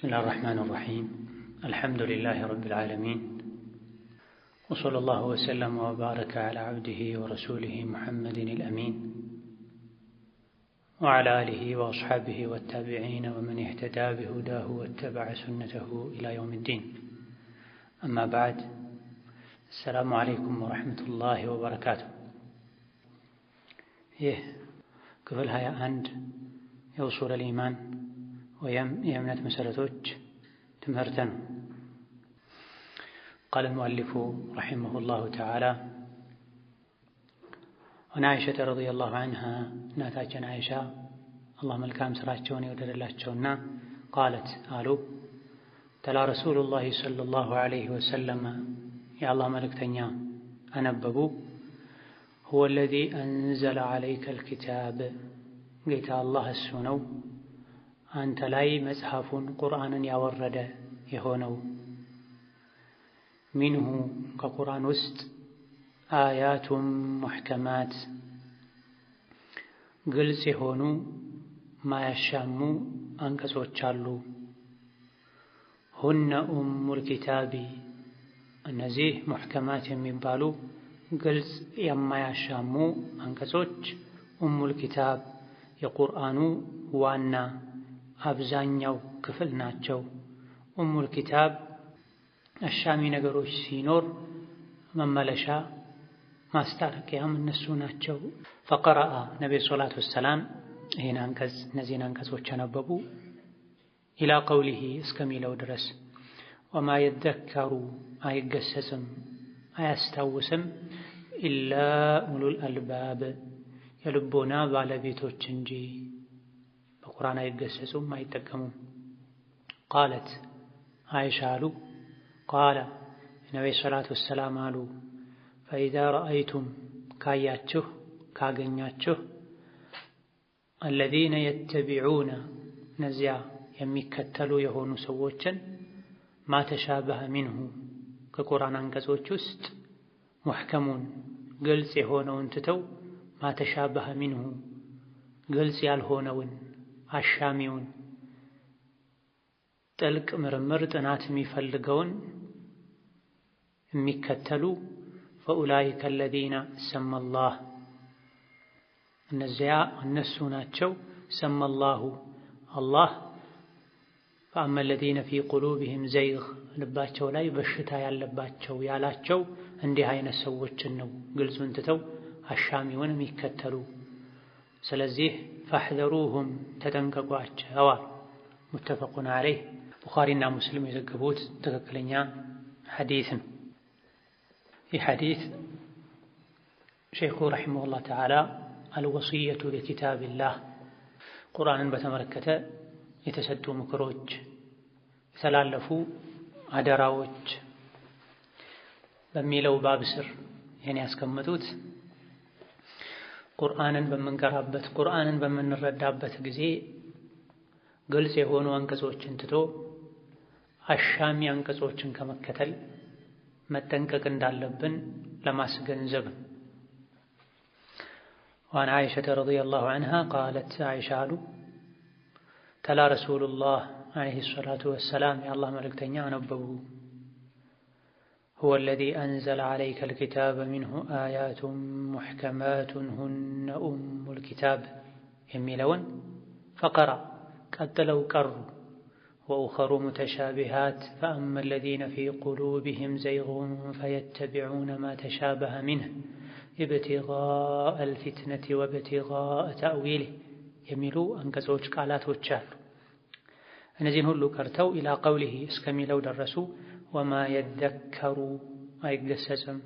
بسم الله الرحمن الرحيم الحمد لله رب العالمين وصلى الله وسلم وبارك على عبده ورسوله محمد الأمين وعلى آله وأصحابه والتابعين ومن اهتدى بهداه واتبع سنته إلى يوم الدين أما بعد السلام عليكم ورحمة الله وبركاته ክፍል 21 የኡሱል ኢማን ወይም የእምነት መሰረቶች ትምህርት ነው። قال المؤلف رحمه الله تعالى عن عائشة رضي الله عنها ناتاجن عائشة الله መልካም ስራቸውን ይወደደላቸውና قالت قالوا تلا رسول الله صلى الله عليه وسلم يا الله መልእክተኛ አነበቡ هو الذي أنزل عليك الكتاب ጌታ አላህ እሱ ነው አንተ ላይ መጽሐፉን ቁርአንን ያወረደ የሆነው ሚንሁ ከቁርአን ውስጥ አያቱን ሙሕከማት ግልጽ የሆኑ ማያሻሙ አንቀጾች አሉ ሁነ ኡሙል ኪታቢ እነዚህ ሙሕከማት የሚባሉ ግልጽ የማያሻሙ አንቀጾች ኡሙል ኪታብ የቁርአኑ ዋና አብዛኛው ክፍል ናቸው። ኡሙል ኪታብ አሻሚ ነገሮች ሲኖር መመለሻ ማስታረቂያም እነሱ ናቸው። ፈቀረአ ነብዩ ሰለላሁ ዐለይሂ ወሰለም ይህን አንቀጽ እነዚህን አንቀጾች አነበቡ ኢላ ቀውሊሂ እስከሚለው ድረስ ወማ የዘከሩ አይገሰጽም አያስታውስም ኢላ ኡሉል አልባብ የልቦና ባለቤቶች እንጂ በቁርአን አይገሰጹም አይጠቀሙም። ቃለት አይሻ አሉ ቃለ ነብዩ ሰለላሁ ዐለይሂ ወሰለም አሉ ፈኢዛ ረአይቱም ካያችሁ ካገኛችሁ الذين يتبعون ነዚያ የሚከተሉ የሆኑ ሰዎችን ማ ተሻበሀ ሚንሁ ከቁርአን አንቀጾች ውስጥ ሙሕከሙን ግልጽ የሆነውን ትተው ማ ተሻበሀ ሚንሁ ግልጽ ያልሆነውን አሻሚውን ጥልቅ ምርምር ጥናት የሚፈልገውን የሚከተሉ ፈኡላኢከ አለዚነ ሰመላህ እነዚያ እነሱ ናቸው ሰመላሁ አላህ ፈአማ አለዚነ ፊ ቁሉብህም ዘይግ ልባቸው ላይ በሽታ ያለባቸው ያላቸው እንዲህ አይነት ሰዎችን ነው ግልጹን ትተው አሻሚውን የሚከተሉ ስለዚህ ፈሕዘሩሁም ተጠንቀቋቸው ሙተፈቁን ዐለይህ ቡኻሪና ሙስሊም የዘገቡት ትክክለኛ ሐዲስ ነው። ይህ ሐዲስ ሼኹ ረሒመሁላህ ተዓላ አልወሲየቱ ቢኪታቢላህ ቁርአንን በተመለከተ የተሰጡ ምክሮች የተላለፉ አደራዎች በሚለው ባብ ስር ይህን ያስቀመጡት ቁርአንን በምንቀራበት ቁርአንን በምንረዳበት ጊዜ ግልጽ የሆኑ አንቀጾችን ትቶ አሻሚ አንቀጾችን ከመከተል መጠንቀቅ እንዳለብን ለማስገንዘብ وعن عائشة رضي الله عنها قالت عائشة አሉ تلا رسول الله عليه الصلاة والسلام يا الله ملكتني አነበቡ هو الذي أنزل عليك الكتاب منه آيات محكمات هن أم الكتاب يميلون فقرأ قتلوا قروا وأخر متشابهات فأما الذين في قلوبهم زيغ فيتبعون ما تشابه منه ابتغاء الفتنة وابتغاء تأويله يميلوا أنكزوج قالات وجال እነዚህን ሁሉ ቀርተው ኢላ ቀውሊሂ እስከሚለው ደረሱ ወማ የዘከሩ አይገሰጽም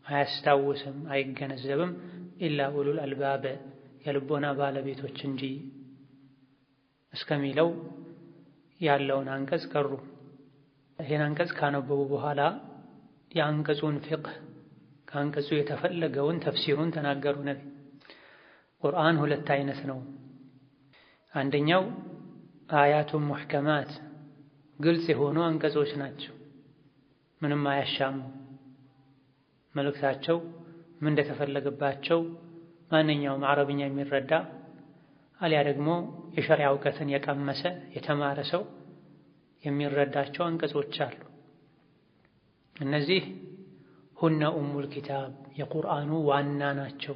አያስታውስም አይገነዘብም ኢላ ኡሉል አልባብ የልቦና ባለቤቶች እንጂ እስከሚለው ያለውን አንቀጽ ቀሩ። ይህን አንቀጽ ካነበቡ በኋላ የአንቀጹን ፊቅህ ከአንቀጹ የተፈለገውን ተፍሲሩን ተናገሩ። ነቢ ቁርአን ሁለት አይነት ነው። አንደኛው አያቱን ሙሕከማት ግልጽ የሆኑ አንቀጾች ናቸው። ምንም አያሻሙ መልእክታቸው ምን እንደተፈለገባቸው ማንኛውም አረብኛ የሚረዳ አልያ ደግሞ የሸሪዓ እውቀትን የቀመሰ የተማረ ሰው የሚረዳቸው አንቀጾች አሉ። እነዚህ ሁነ ኡሙል ኪታብ የቁርአኑ ዋና ናቸው።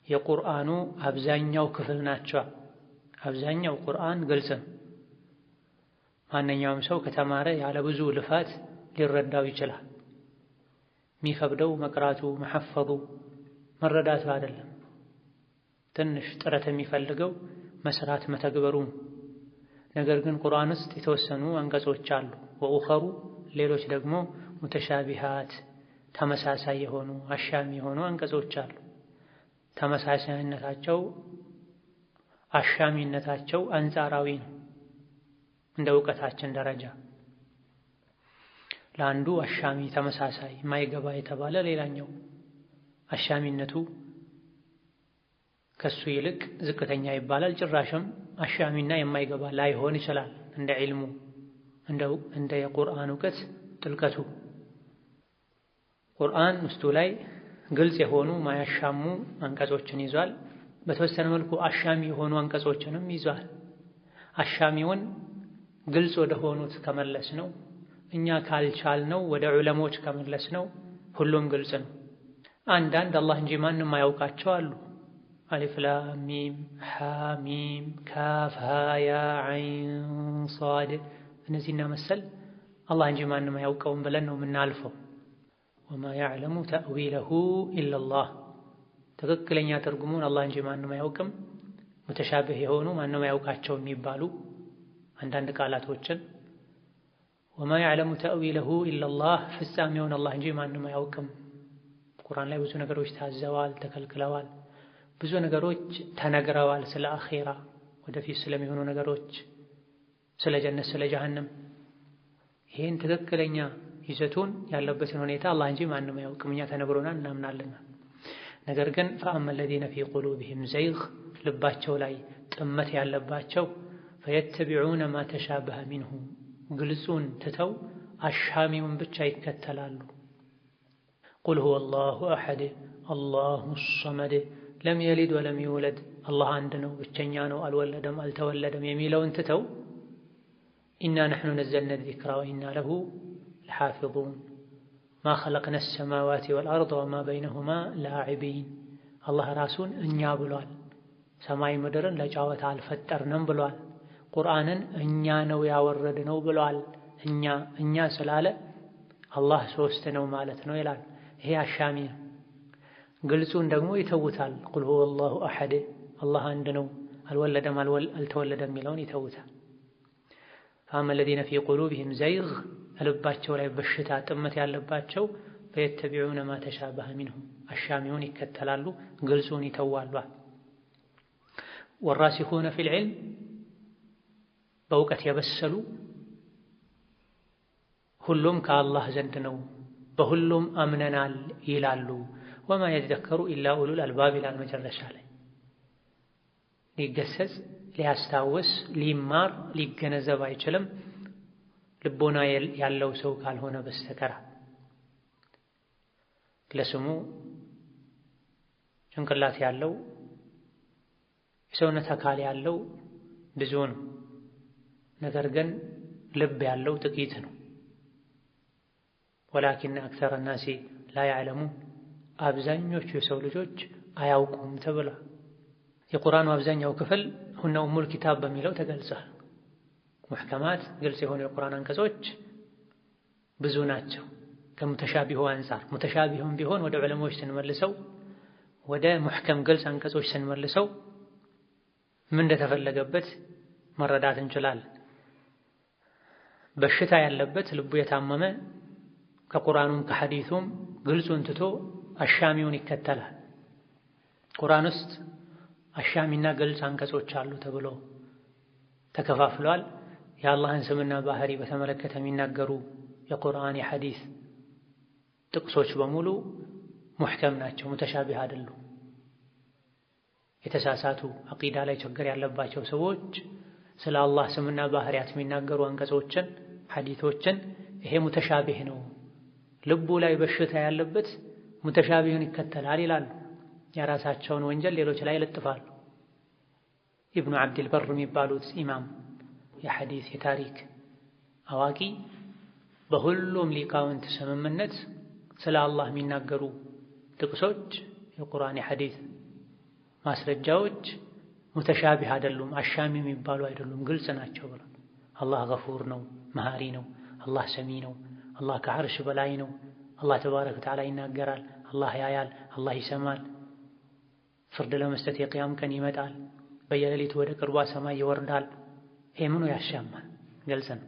የቁርአኑ አብዛኛው ክፍል ናቸው። አብዛኛው ቁርአን ግልጽ ነው። ማንኛውም ሰው ከተማረ ያለ ብዙ ልፋት ሊረዳው ይችላል። የሚከብደው መቅራቱ፣ መሐፈዙ፣ መረዳቱ አይደለም። ትንሽ ጥረት የሚፈልገው መስራት መተግበሩ። ነገር ግን ቁርአን ውስጥ የተወሰኑ አንቀጾች አሉ። ወኡኸሩ ሌሎች ደግሞ ሙተሻቢሃት ተመሳሳይ የሆኑ አሻሚ የሆኑ አንቀጾች አሉ። ተመሳሳይነታቸው አሻሚነታቸው አንጻራዊ ነው። እንደ እውቀታችን ደረጃ ለአንዱ አሻሚ ተመሳሳይ የማይገባ የተባለ ሌላኛው አሻሚነቱ ከሱ ይልቅ ዝቅተኛ ይባላል። ጭራሽም አሻሚና የማይገባ ላይሆን ይችላል። እንደ ዒልሙ እንደ የቁርአን እውቀት ጥልቀቱ። ቁርአን ውስጡ ላይ ግልጽ የሆኑ ማያሻሙ አንቀጾችን ይዟል። በተወሰነ መልኩ አሻሚ የሆኑ አንቀጾችንም ይዟል። አሻሚውን ግልጽ ወደ ሆኑት ከመለስ ነው። እኛ ካልቻልነው ወደ ዑለሞች ከመለስ ነው ሁሉም ግልጽ ነው። አንዳንድ አላህ እንጂ ማንም አያውቃቸው አሉ። አሊፍ ላም ሚም ሐ ሚም ካፍ ሃ ያ ዐይን ሷድ እነዚህና መሰል አላህ እንጂ ማንም አያውቀውም ብለን ነው የምናልፈው። ወማ ያዕለሙ ተእዊለሁ ኢለላህ ትክክለኛ ትርጉሙን አላህ እንጂ ማንም አያውቅም። ሙተሻቢህ የሆኑ ማንም አያውቃቸው የሚባሉ አንዳንድ ቃላቶችን ወማ ያዕለሙ ተእዊለሁ ኢለላህ ፍጻሜውን አላህ እንጂ ማንም አያውቅም። ቁርአን ላይ ብዙ ነገሮች ታዘዋል፣ ተከልክለዋል። ብዙ ነገሮች ተነግረዋል። ስለ አኼራ ወደፊት ስለሚሆኑ ነገሮች፣ ስለ ጀነት፣ ስለ ጀሀነም። ይህን ትክክለኛ ይዘቱን ያለበትን ሁኔታ አላህ እንጂ ማንም አያውቅም። እኛ ተነግሮናል እናምናለን። ነገር ግን ፈአመ አለዚነ ፊ ቁሉቢሂም ዘይግ ልባቸው ላይ ጥመት ያለባቸው ፈየተቢዑነ ማ ተሻበሀ ሚንሁ ግልጹን ትተው አሻሚውን ብቻ ይከተላሉ። ቁል ሁወ አላሁ አሐድ አላሁ ሰመድ ለም የሊድ ወለም ይውለድ አላህ አንድ ነው፣ ብቸኛ ነው፣ አልወለደም፣ አልተወለደም የሚለውን ትተው ኢና ነሕኑ ነዘልነ ዚክራ ወኢና ለሁ ለሓፊዙን ማ ኸለቅነ ሰማዋት ወልአርድ ወማ በይነሁማ ላዒቢን አላህ ራሱን እኛ ብሏል። ሰማይ ምድርን ለጫወታ አልፈጠርንም ብሏል። ቁርአንን እኛ ነው ያወረድነው ብሏል። እኛ ስላለ አላህ ሶስት ነው ማለት ነው ይላል። ይሄ አሻሚ ነው። ግልጹን ደግሞ ይተውታል። ቁል ሁወ አላሁ አሐድ አላህ አንድ ነው፣ አልወለደም፣ አልተወለደም የሚለውን ይተውታል። ፈአመ አለዚነ ፊ ቁሉቢሂም ዘይግ ልባቸው ላይ በሽታ ጥመት ያለባቸው ፈየተቢዑነ ማ ተሻበሀ ሚንሁ አሻሚውን ይከተላሉ፣ ግልጹን ይተዋሉ። ወራሲኹነ ፊል ዒልም በእውቀት የበሰሉ ሁሉም ከአላህ ዘንድ ነው፣ በሁሉም አምነናል ይላሉ። ወማ የዘከሩ ኢላ ኡሉል አልባብ ይላል መጨረሻ ላይ። ሊገሰጽ፣ ሊያስታውስ፣ ሊማር፣ ሊገነዘብ አይችልም ልቦና ያለው ሰው ካልሆነ በስተቀር። ለስሙ ጭንቅላት ያለው የሰውነት አካል ያለው ብዙ ነው። ነገር ግን ልብ ያለው ጥቂት ነው። ወላኪን አክሰረ ናሲ ላ ያዕለሙን አብዛኞቹ የሰው ልጆች አያውቁም ተብሏል። የቁርአኑ አብዛኛው ክፍል ሁነ ኡሙል ኪታብ በሚለው ተገልጿል። ሙሕከማት ግልጽ የሆኑ የቁርአን አንቀጾች ብዙ ናቸው ከሙተሻቢሁ አንፃር። ሙተሻቢሁም ቢሆን ወደ ዑለሞች ስንመልሰው፣ ወደ ሙሕከም ግልጽ አንቀጾች ስንመልሰው ምን እንደተፈለገበት መረዳት እንችላለን። በሽታ ያለበት ልቡ የታመመ ከቁርአኑም ከሐዲሱም ግልጹን ትቶ አሻሚውን ይከተላል። ቁርአን ውስጥ አሻሚና ግልጽ አንቀጾች አሉ ተብሎ ተከፋፍሏል። የአላህን ስምና ባህሪ በተመለከተ የሚናገሩ የቁርአን የሐዲስ ጥቅሶች በሙሉ ሙሕከም ናቸው፣ ሙተሻቢህ አይደሉም። የተሳሳቱ አቂዳ ላይ ችግር ያለባቸው ሰዎች ስለ አላህ ስምና ባህሪያት የሚናገሩ አንቀጾችን ሐዲሶችን ይሄ ሙተሻቢህ ነው፣ ልቡ ላይ በሽታ ያለበት ሙተሻቢሁን ይከተላል ይላሉ። የራሳቸውን ወንጀል ሌሎች ላይ ይለጥፋሉ። ኢብኑ አብድል በር የሚባሉት ኢማም የሐዲስ የታሪክ አዋቂ በሁሉም ሊቃውንት ስምምነት ስለ አላህ የሚናገሩ ጥቅሶች የቁርአን የሐዲስ ማስረጃዎች ሙተሻቢህ አይደሉም፣ አሻሚ የሚባሉ አይደሉም፣ ግልጽ ናቸው ብሏል። አላህ ገፉር ነው፣ መሃሪ ነው። አላህ ሰሚ ነው። አላህ ከዐርሽ በላይ ነው። አላህ ተባረከ ወተዓላ ይናገራል። አላህ ያያል። አላህ ይሰማል። ፍርድ ለመስጠት የቅያም ቀን ይመጣል። በየሌሊቱ ወደ ቅርቧ ሰማይ ይወርዳል። ይሄ ምኑ ያሻማል? ግልጽ ነው።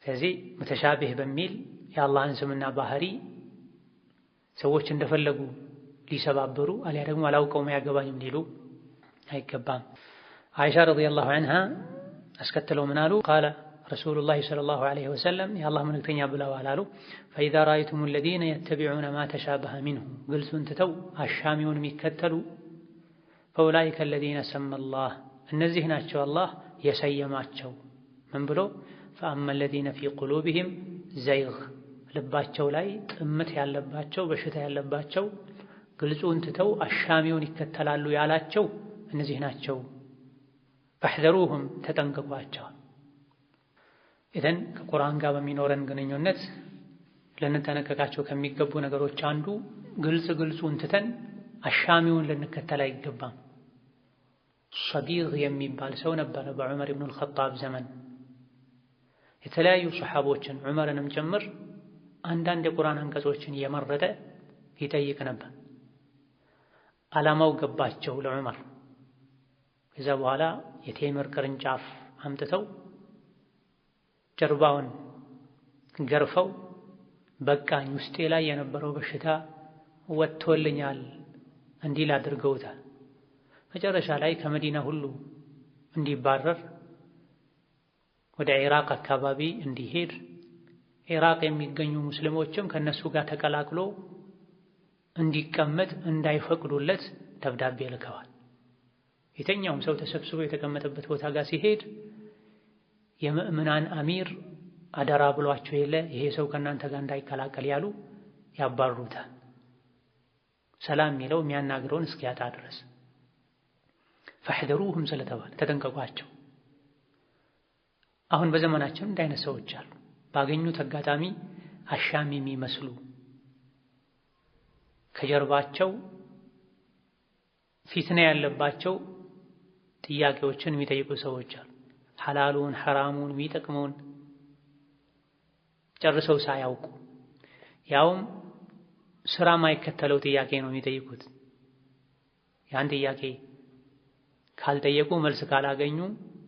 ስለዚህ ሙተሻቢህ በሚል የአላህን ስምና ባህሪ ሰዎች እንደፈለጉ ሊሰባበሩ አሊያ ደግሞ አላውቀውም አያገባኝም ሊሉ አይገባም። አይሻ ረዲየላሁ ዐንሃ አስከትለው ምን አሉ? ቃለ ረሱሉላሂ ሰለላሁ ዐለይሂ ወሰለም የአላህ መልእክተኛ ብለዋል አሉ ፈኢዛ ረአይቱሙ አለዚነ የተቢዑነ ማ ተሻበሀ ሚንሁ ግልጹን ትተው አሻሚውን የሚከተሉ ፈኡላኢከ አለዚነ ሰመላህ እነዚህ ናቸው አላህ የሰየማቸው። ምን ብሎ? ፈአማ አለዚነ ፊ ቁሉቢሂም ዘይግ ልባቸው ላይ ጥመት ያለባቸው በሽታ ያለባቸው ግልጹን ትተው አሻሚውን ይከተላሉ ያላቸው እነዚህ ናቸው። ፈሕዘሩሁም ተጠንቀቋቸው። ኢዘን ከቁርአን ጋር በሚኖረን ግንኙነት ልንጠነቀቃቸው ከሚገቡ ነገሮች አንዱ ግልጹን ትተን አሻሚውን ልንከተል አይገባም። ሰቢግ የሚባል ሰው ነበረ በዑመር ኢብኑል ኸጣብ ዘመን። የተለያዩ ሰሓቦችን ዑመርንም ጭምር አንዳንድ የቁርአን አንቀጾችን እየመረጠ ይጠይቅ ነበር። ዓላማው ገባቸው ለዑመር። ከዛ በኋላ የቴምር ቅርንጫፍ አምጥተው ጀርባውን ገርፈው በቃኝ ውስጤ ላይ የነበረው በሽታ ወጥቶልኛል እንዲል አድርገውታል። መጨረሻ ላይ ከመዲና ሁሉ እንዲባረር ወደ ኢራቅ አካባቢ እንዲሄድ ኢራቅ የሚገኙ ሙስሊሞችም ከነሱ ጋር ተቀላቅሎ እንዲቀመጥ እንዳይፈቅዱለት ደብዳቤ ልከዋል። የተኛውም ሰው ተሰብስቦ የተቀመጠበት ቦታ ጋር ሲሄድ የምእምናን አሚር አደራ ብሏቸው የለ ይሄ ሰው ከእናንተ ጋር እንዳይቀላቀል ያሉ ያባሩታል። ሰላም የሚለው የሚያናግረውን እስኪያጣ ድረስ ፈሕደሩሁም ስለተባለ ተጠንቀቋቸው። አሁን በዘመናችን እንዲህ አይነት ሰዎች አሉ። ባገኙት አጋጣሚ አሻሚ የሚመስሉ ከጀርባቸው ፊትና ያለባቸው ጥያቄዎችን የሚጠይቁ ሰዎች አሉ። ሐላሉን ሐራሙን የሚጠቅመውን ጨርሰው ሳያውቁ ያውም ስራ ማይከተለው ጥያቄ ነው የሚጠይቁት። ያን ጥያቄ ካልጠየቁ መልስ ካላገኙ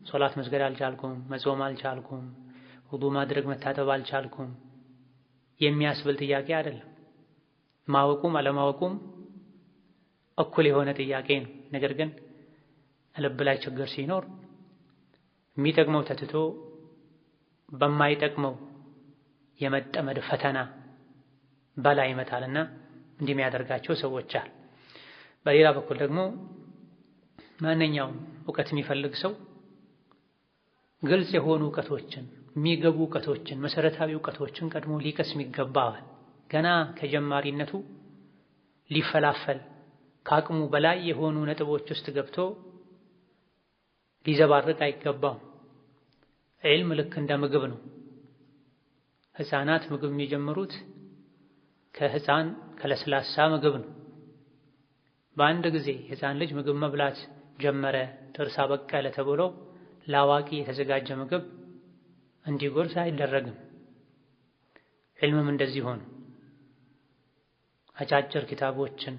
ሶላት መስገድ አልቻልኩም፣ መጾም አልቻልኩም፣ ውዱእ ማድረግ መታጠብ አልቻልኩም የሚያስብል ጥያቄ አይደለም። ማወቁም አለማወቁም እኩል የሆነ ጥያቄ ነው። ነገር ግን ልብ ላይ ችግር ሲኖር የሚጠቅመው ተትቶ በማይጠቅመው የመጠመድ ፈተና በላይ ይመጣልና እንዲህ የሚያደርጋቸው ሰዎች አሉ። በሌላ በኩል ደግሞ ማንኛውም እውቀት የሚፈልግ ሰው ግልጽ የሆኑ እውቀቶችን የሚገቡ እውቀቶችን መሰረታዊ እውቀቶችን ቀድሞ ሊቀስም ይገባዋል። ገና ከጀማሪነቱ ሊፈላፈል ከአቅሙ በላይ የሆኑ ነጥቦች ውስጥ ገብቶ ሊዘባርቅ አይገባም። ዒልም ልክ እንደ ምግብ ነው። ሕፃናት ምግብ የሚጀምሩት ከለስላሳ ምግብ ነው። በአንድ ጊዜ ሕፃን ልጅ ምግብ መብላት ጀመረ ጥርስ አበቀለ ተብሎ ለአዋቂ የተዘጋጀ ምግብ እንዲጎርስ አይደረግም። ዒልምም እንደዚህ ሆነ። አጫጭር ኪታቦችን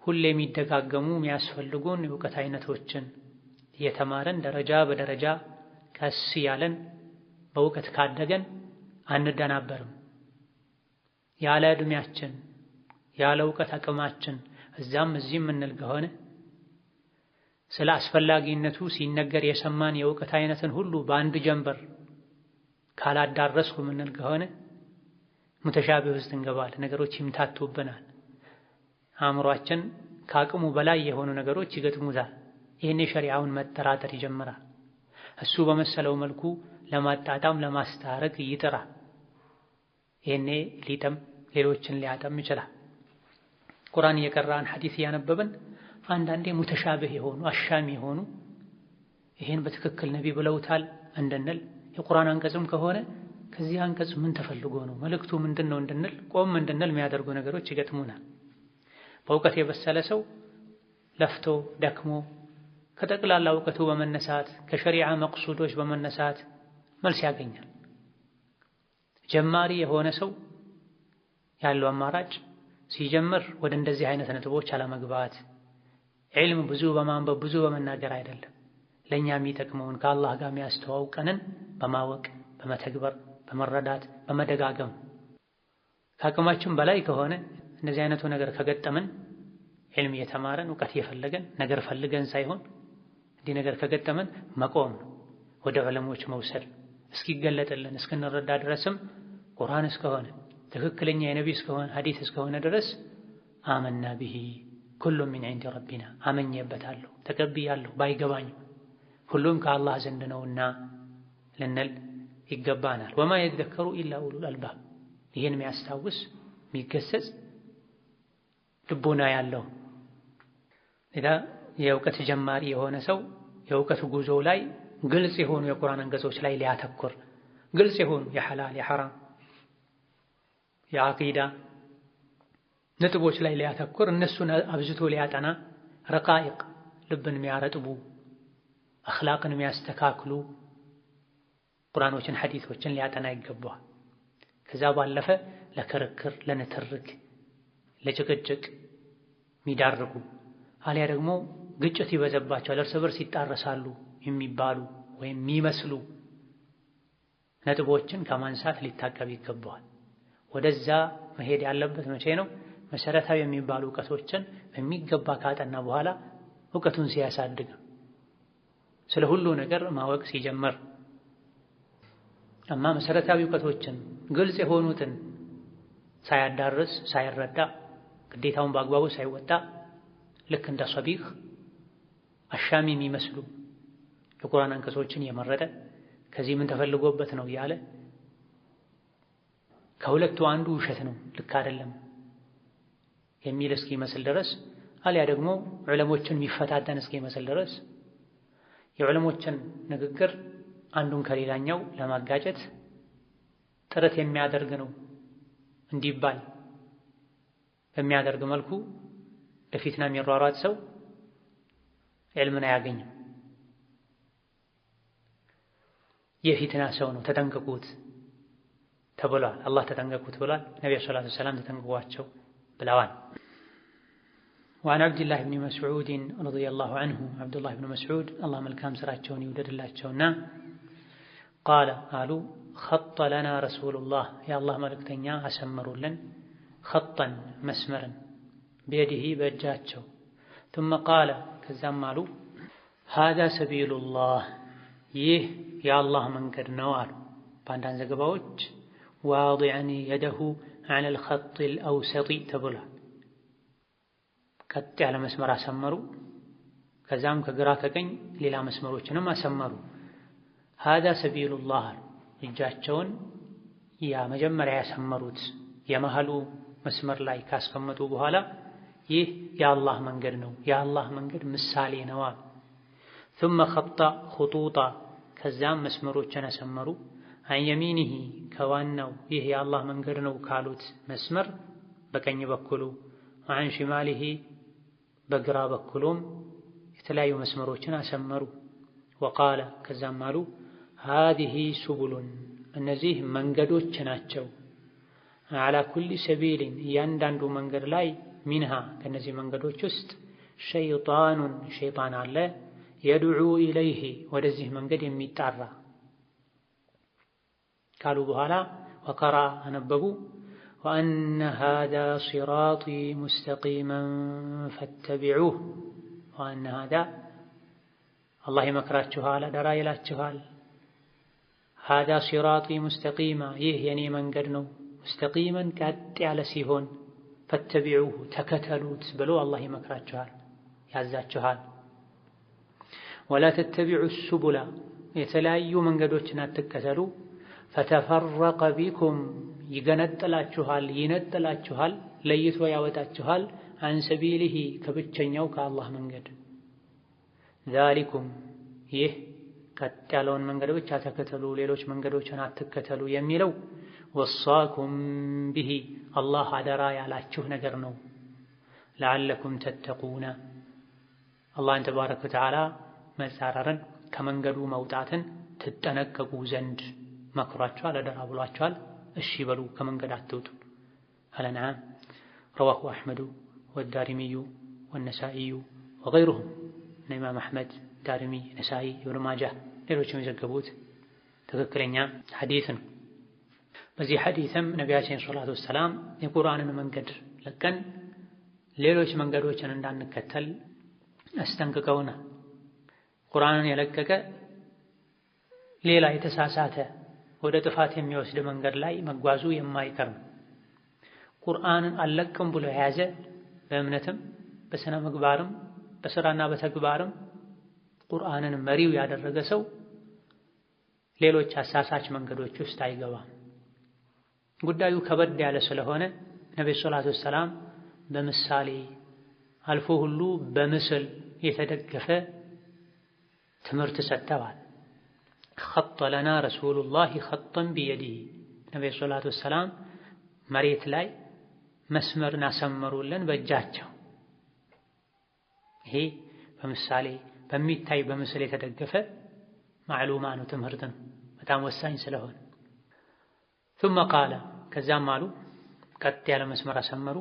ሁሌ የሚደጋገሙ የሚያስፈልጉን የእውቀት አይነቶችን እየተማረን ደረጃ በደረጃ ቀስ ያለን በእውቀት ካደገን አንደናበርም። ያለ ዕድሜያችን ያለ እውቀት አቅማችን እዛም እዚህም የምንል ከሆነ ስለ አስፈላጊነቱ ሲነገር የሰማን የእውቀት አይነትን ሁሉ በአንድ ጀንበር ካላዳረስኩ የምንል ከሆነ ሙተሻቢህ ውስጥ እንገባለን። ነገሮች ይምታቱብናል። አእምሯችን ከአቅሙ በላይ የሆኑ ነገሮች ይገጥሙታል። ይህኔ ሸሪዓውን መጠራጠር ይጀምራል። እሱ በመሰለው መልኩ ለማጣጣም ለማስታረቅ ይጥራል። ይህኔ ሊጠም ሌሎችን ሊያጠም ይችላል። ቁርአን እየቀራን ሐዲስ እያነበብን አንዳንዴ ሙተሻቢህ የሆኑ አሻሚ የሆኑ ይህን በትክክል ነቢ ብለውታል እንድንል የቁርአን አንቀጽም ከሆነ ከዚህ አንቀጽ ምን ተፈልጎ ነው መልእክቱ ምንድነው እንድንል ቆም እንድንል የሚያደርጉ ነገሮች ይገጥሙናል። በእውቀት የበሰለ ሰው ለፍቶ ደክሞ ከጠቅላላ እውቀቱ በመነሳት ከሸሪዓ መቅሱዶች በመነሳት መልስ ያገኛል። ጀማሪ የሆነ ሰው ያለው አማራጭ ሲጀምር ወደ እንደዚህ አይነት ነጥቦች አለመግባት፣ ዒልም ብዙ በማንበብ ብዙ በመናገር አይደለም። ለኛ የሚጠቅመውን ከአላህ ጋር የሚያስተዋውቀንን በማወቅ በመተግበር በመረዳት በመደጋገም ከአቅማችን በላይ ከሆነ እንደዚህ አይነቱ ነገር ከገጠመን ዒልም እየተማረን እውቀት እየፈለገን ነገር ፈልገን ሳይሆን እንዲህ ነገር ከገጠመን መቆም ነው፣ ወደ ዑለሞች መውሰድ እስኪገለጥልን እስክንረዳ ድረስም ቁርአን እስከሆነ ትክክለኛ የነቢ እስከሆነ ሐዲስ እስከሆነ ድረስ አመና ቢሂ ኩሉ ሚን ዒንዲ ረቢና አመኘበታለሁ ተቀብያለሁ ባይገባኝም ሁሉም ከአላህ ዘንድ ነውና ልንል ይገባናል። ወማ የዘከሩ ኢላ ኡሉል አልባብ ይህን የሚያስታውስ የሚገሰጽ ልቦና ያለው ሌላ የእውቀት ጀማሪ የሆነ ሰው የእውቀት ጉዞ ላይ ግልጽ የሆኑ የቁርአን አንቀጾች ላይ ሊያተኩር ግልጽ የሆኑ የሐላል የሐራም የዓቂዳ ነጥቦች ላይ ሊያተኩር እነሱን አብዝቶ ሊያጠና ረቃኢቅ ልብን የሚያረጥቡ አኽላቅን የሚያስተካክሉ ቁርአኖችን ሐዲሶችን ሊያጠና ይገባዋል። ከዛ ባለፈ ለክርክር ለንትርክ ለጭቅጭቅ የሚዳርጉ አሊያ ደግሞ ግጭት ይበዛባቸዋል እርስ በርስ ይጣረሳሉ የሚባሉ ወይም የሚመስሉ ነጥቦችን ከማንሳት ሊታቀብ ይገባዋል። ወደዛ መሄድ ያለበት መቼ ነው? መሰረታዊ የሚባሉ እውቀቶችን በሚገባ ካጠና በኋላ እውቀቱን ሲያሳድግ ስለ ሁሉ ነገር ማወቅ ሲጀምር። አማ መሰረታዊ እውቀቶችን ግልጽ የሆኑትን ሳያዳርስ ሳይረዳ ግዴታውን በአግባቡ ሳይወጣ ልክ እንደ ሰቢኽ አሻሚ የሚመስሉ የቁርአን አንቀጾችን የመረጠ ከዚህ ምን ተፈልጎበት ነው እያለ ከሁለቱ አንዱ ውሸት ነው ልክ አይደለም የሚል እስኪመስል ድረስ አልያ ደግሞ ዑለሞችን የሚፈታተን እስኪመስል ድረስ የዑለሞችን ንግግር አንዱን ከሌላኛው ለማጋጨት ጥረት የሚያደርግ ነው እንዲባል በሚያደርግ መልኩ ለፊትና የሚሯሯጥ ሰው ዒልምን አያገኝም። የፊትና ሰው ነው ተጠንቀቁት ተብሏል። አላህ ተጠንቀቁት ብሏል። ነብዩ ሰለላሁ ዐለይሂ ወሰለም ተጠንቀቋቸው ብለዋል። وعن عبد الله بن مسعود رضي الله عنه عبد الله بن مسعود الله መልካም ስራቸውን ይወደድላቸውና قال قالوا خط لنا رسول الله يا الله መልእክተኛ አሰመሩልን خطا መስመርን بيده በእጃቸው ثم قال ከዛም አሉ هذا سبيل الله ይህ የአላህ መንገድ ነው አሉ። በአንዳንድ ዘገባዎች واضعا يده على الخط الأوسط ተብሏል። ቀጥ ያለ መስመር አሰመሩ። ከዛም ከግራ ከቀኝ ሌላ መስመሮችንም አሰመሩ። هذا سبيل الله እጃቸውን ያ መጀመሪያ ያሰመሩት የመሃሉ መስመር ላይ ካስቀመጡ በኋላ ይህ የአላህ መንገድ ነው የአላህ መንገድ ምሳሌ ነው። ثم خط خطوطا ከዛም መስመሮችን አሰመሩ። عن يمينه ከዋናው ይህ የአላህ መንገድ ነው ካሉት መስመር በቀኝ በኩሉ وعن شماله በግራ በኩሉም የተለያዩ መስመሮችን አሰመሩ። وقال ከዛም አሉ هذه سبل እነዚህ መንገዶች ናቸው على كل سبيل እያንዳንዱ መንገድ ላይ منها ከነዚህ መንገዶች ውስጥ شيطان ሸይጣን አለ يدعو إليه ወደዚህ መንገድ የሚጣራ ካሉ በኋላ وقرأ አነበቡ وأن هذا صراطي مستقيما فاتبعوه وأن هذا الله يمكراችኋል አደራ ይላችኋል هذا صراطي مستقيما ይህ የኔ መንገድ ነው مستقيما ቀጥ ያለ ሲሆን فاتبعوه ተከተሉት ብሎ አላህ ይመክራችኋል ያዛችኋል ولا تتبعوا السبل የተለያዩ መንገዶችን አትከተሉ فتفرق بكم ይገነጥላችኋል ይነጥላችኋል ለይቶ ያወጣችኋል عن سبيله ከብቸኛው ከአላህ መንገድ ذلكم ይህ ቀጥ ያለውን መንገድ ብቻ ተከተሉ፣ ሌሎች መንገዶችን አትከተሉ የሚለው ወሷኩም ቢሂ አላህ አደራ ያላችሁ ነገር ነው። ለዓለኩም ተተቁነ አላህን ተባረከ ወተዓላ መጻረርን ከመንገዱ መውጣትን ትጠነቀቁ ዘንድ መክሯቸዋል፣ አደራ ብሏቸዋል። እሺ በሉ ከመንገድ አትውጡ። አልአንዓም ረዋሁ አሕመዱ ወዳሪሚዩ ወነሳኢዩ ወገይሩሁም ኢማም አሕመድ፣ ዳሪሚ፣ ነሳኢ፣ ኢብኑ ማጃህ ሌሎችም የዘገቡት ትክክለኛ ሐዲስ ነው። በዚህ ሐዲስም ነቢያችን ሰለላሁ ዐለይሂ ወሰለም የቁርአንን መንገድ ለቀን ሌሎች መንገዶችን እንዳንከተል አስጠንቅቀውናል። ቁርአንን የለቀቀ ሌላ የተሳሳተ ወደ ጥፋት የሚወስድ መንገድ ላይ መጓዙ የማይቀር ነው። ቁርአንን አልለቅም ብሎ የያዘ በእምነትም በስነ ምግባርም በስራና በተግባርም ቁርአንን መሪው ያደረገ ሰው ሌሎች አሳሳች መንገዶች ውስጥ አይገባም። ጉዳዩ ከበድ ያለ ስለሆነ ነብዩ ሰለላሁ ዐለይሂ ወሰለም በምሳሌ አልፎ ሁሉ በምስል የተደገፈ ትምህርት ሰጥተዋል። ኸጠ ለና ረሱሉላሂ ኸጠን ቢየዲሂ ነብዩ ሰለላሁ ዐለይሂ ወሰለም መሬት ላይ መስመርን አሰመሩልን በእጃቸው። ይሄ በምሳሌ በሚታይ በምስል የተደገፈ ማዕሉማ ነው፣ ትምህርት ነው፣ በጣም ወሳኝ ስለሆነ ثم قال ከዛም አሉ ቀጥ ያለ መስመር አሰመሩ።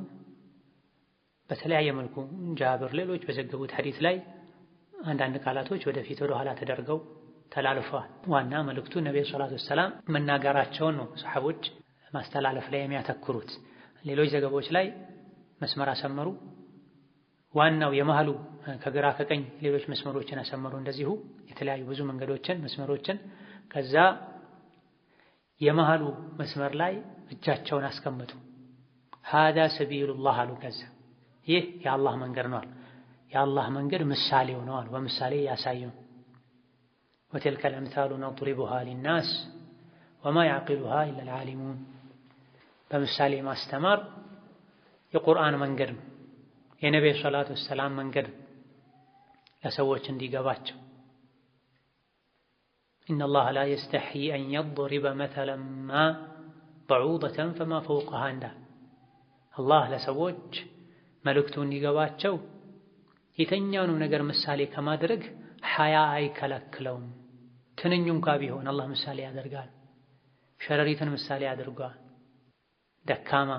በተለያየ መልኩ ጃብር ሌሎች በዘገቡት ሐዲስ ላይ አንዳንድ ቃላቶች ወደፊት ወደ ኋላ ተደርገው ተላልፈዋል። ዋና መልእክቱ ነብዩ ሰለላሁ ዐለይሂ ወሰለም መናገራቸውን ነው ሰሐቦች ማስተላለፍ ላይ የሚያተኩሩት። ሌሎች ዘገቦች ላይ መስመር አሰመሩ፣ ዋናው የመሃሉ ከግራ ከቀኝ ሌሎች መስመሮችን አሰመሩ። እንደዚሁ የተለያዩ ብዙ መንገዶችን መስመሮችን ከዛ የመሃሉ መስመር ላይ እጃቸውን አስቀምጡ። ሃዳ ሰቢሉላህ አሉ። ከዛ ይህ የአላህ መንገድ ነው አሉ። የአላህ መንገድ ምሳሌው ነው አሉ። በምሳሌ ያሳየው ወተልከ الأمثال نضربها للناس وما يعقلها إلا العالمون በምሳሌ ማስተማር የቁርአን መንገድ ነው፣ የነብዩ ሰለላሁ ዐለይሂ ወሰለም መንገድ ለሰዎች እንዲገባቸው። إن الله لا يستحي أن يضرب مثلا ما بعوضة فما فوقها እንዳል አላህ ለሰዎች መልእክቱ እንዲገባቸው የተኛውንም ነገር ምሳሌ ከማድረግ ሐያ አይከለክለውም። ትንኙ እንኳ ቢሆን አላህ ምሳሌ ያደርጋል። ሸረሪትን ምሳሌ ያደርጋል። ደካማ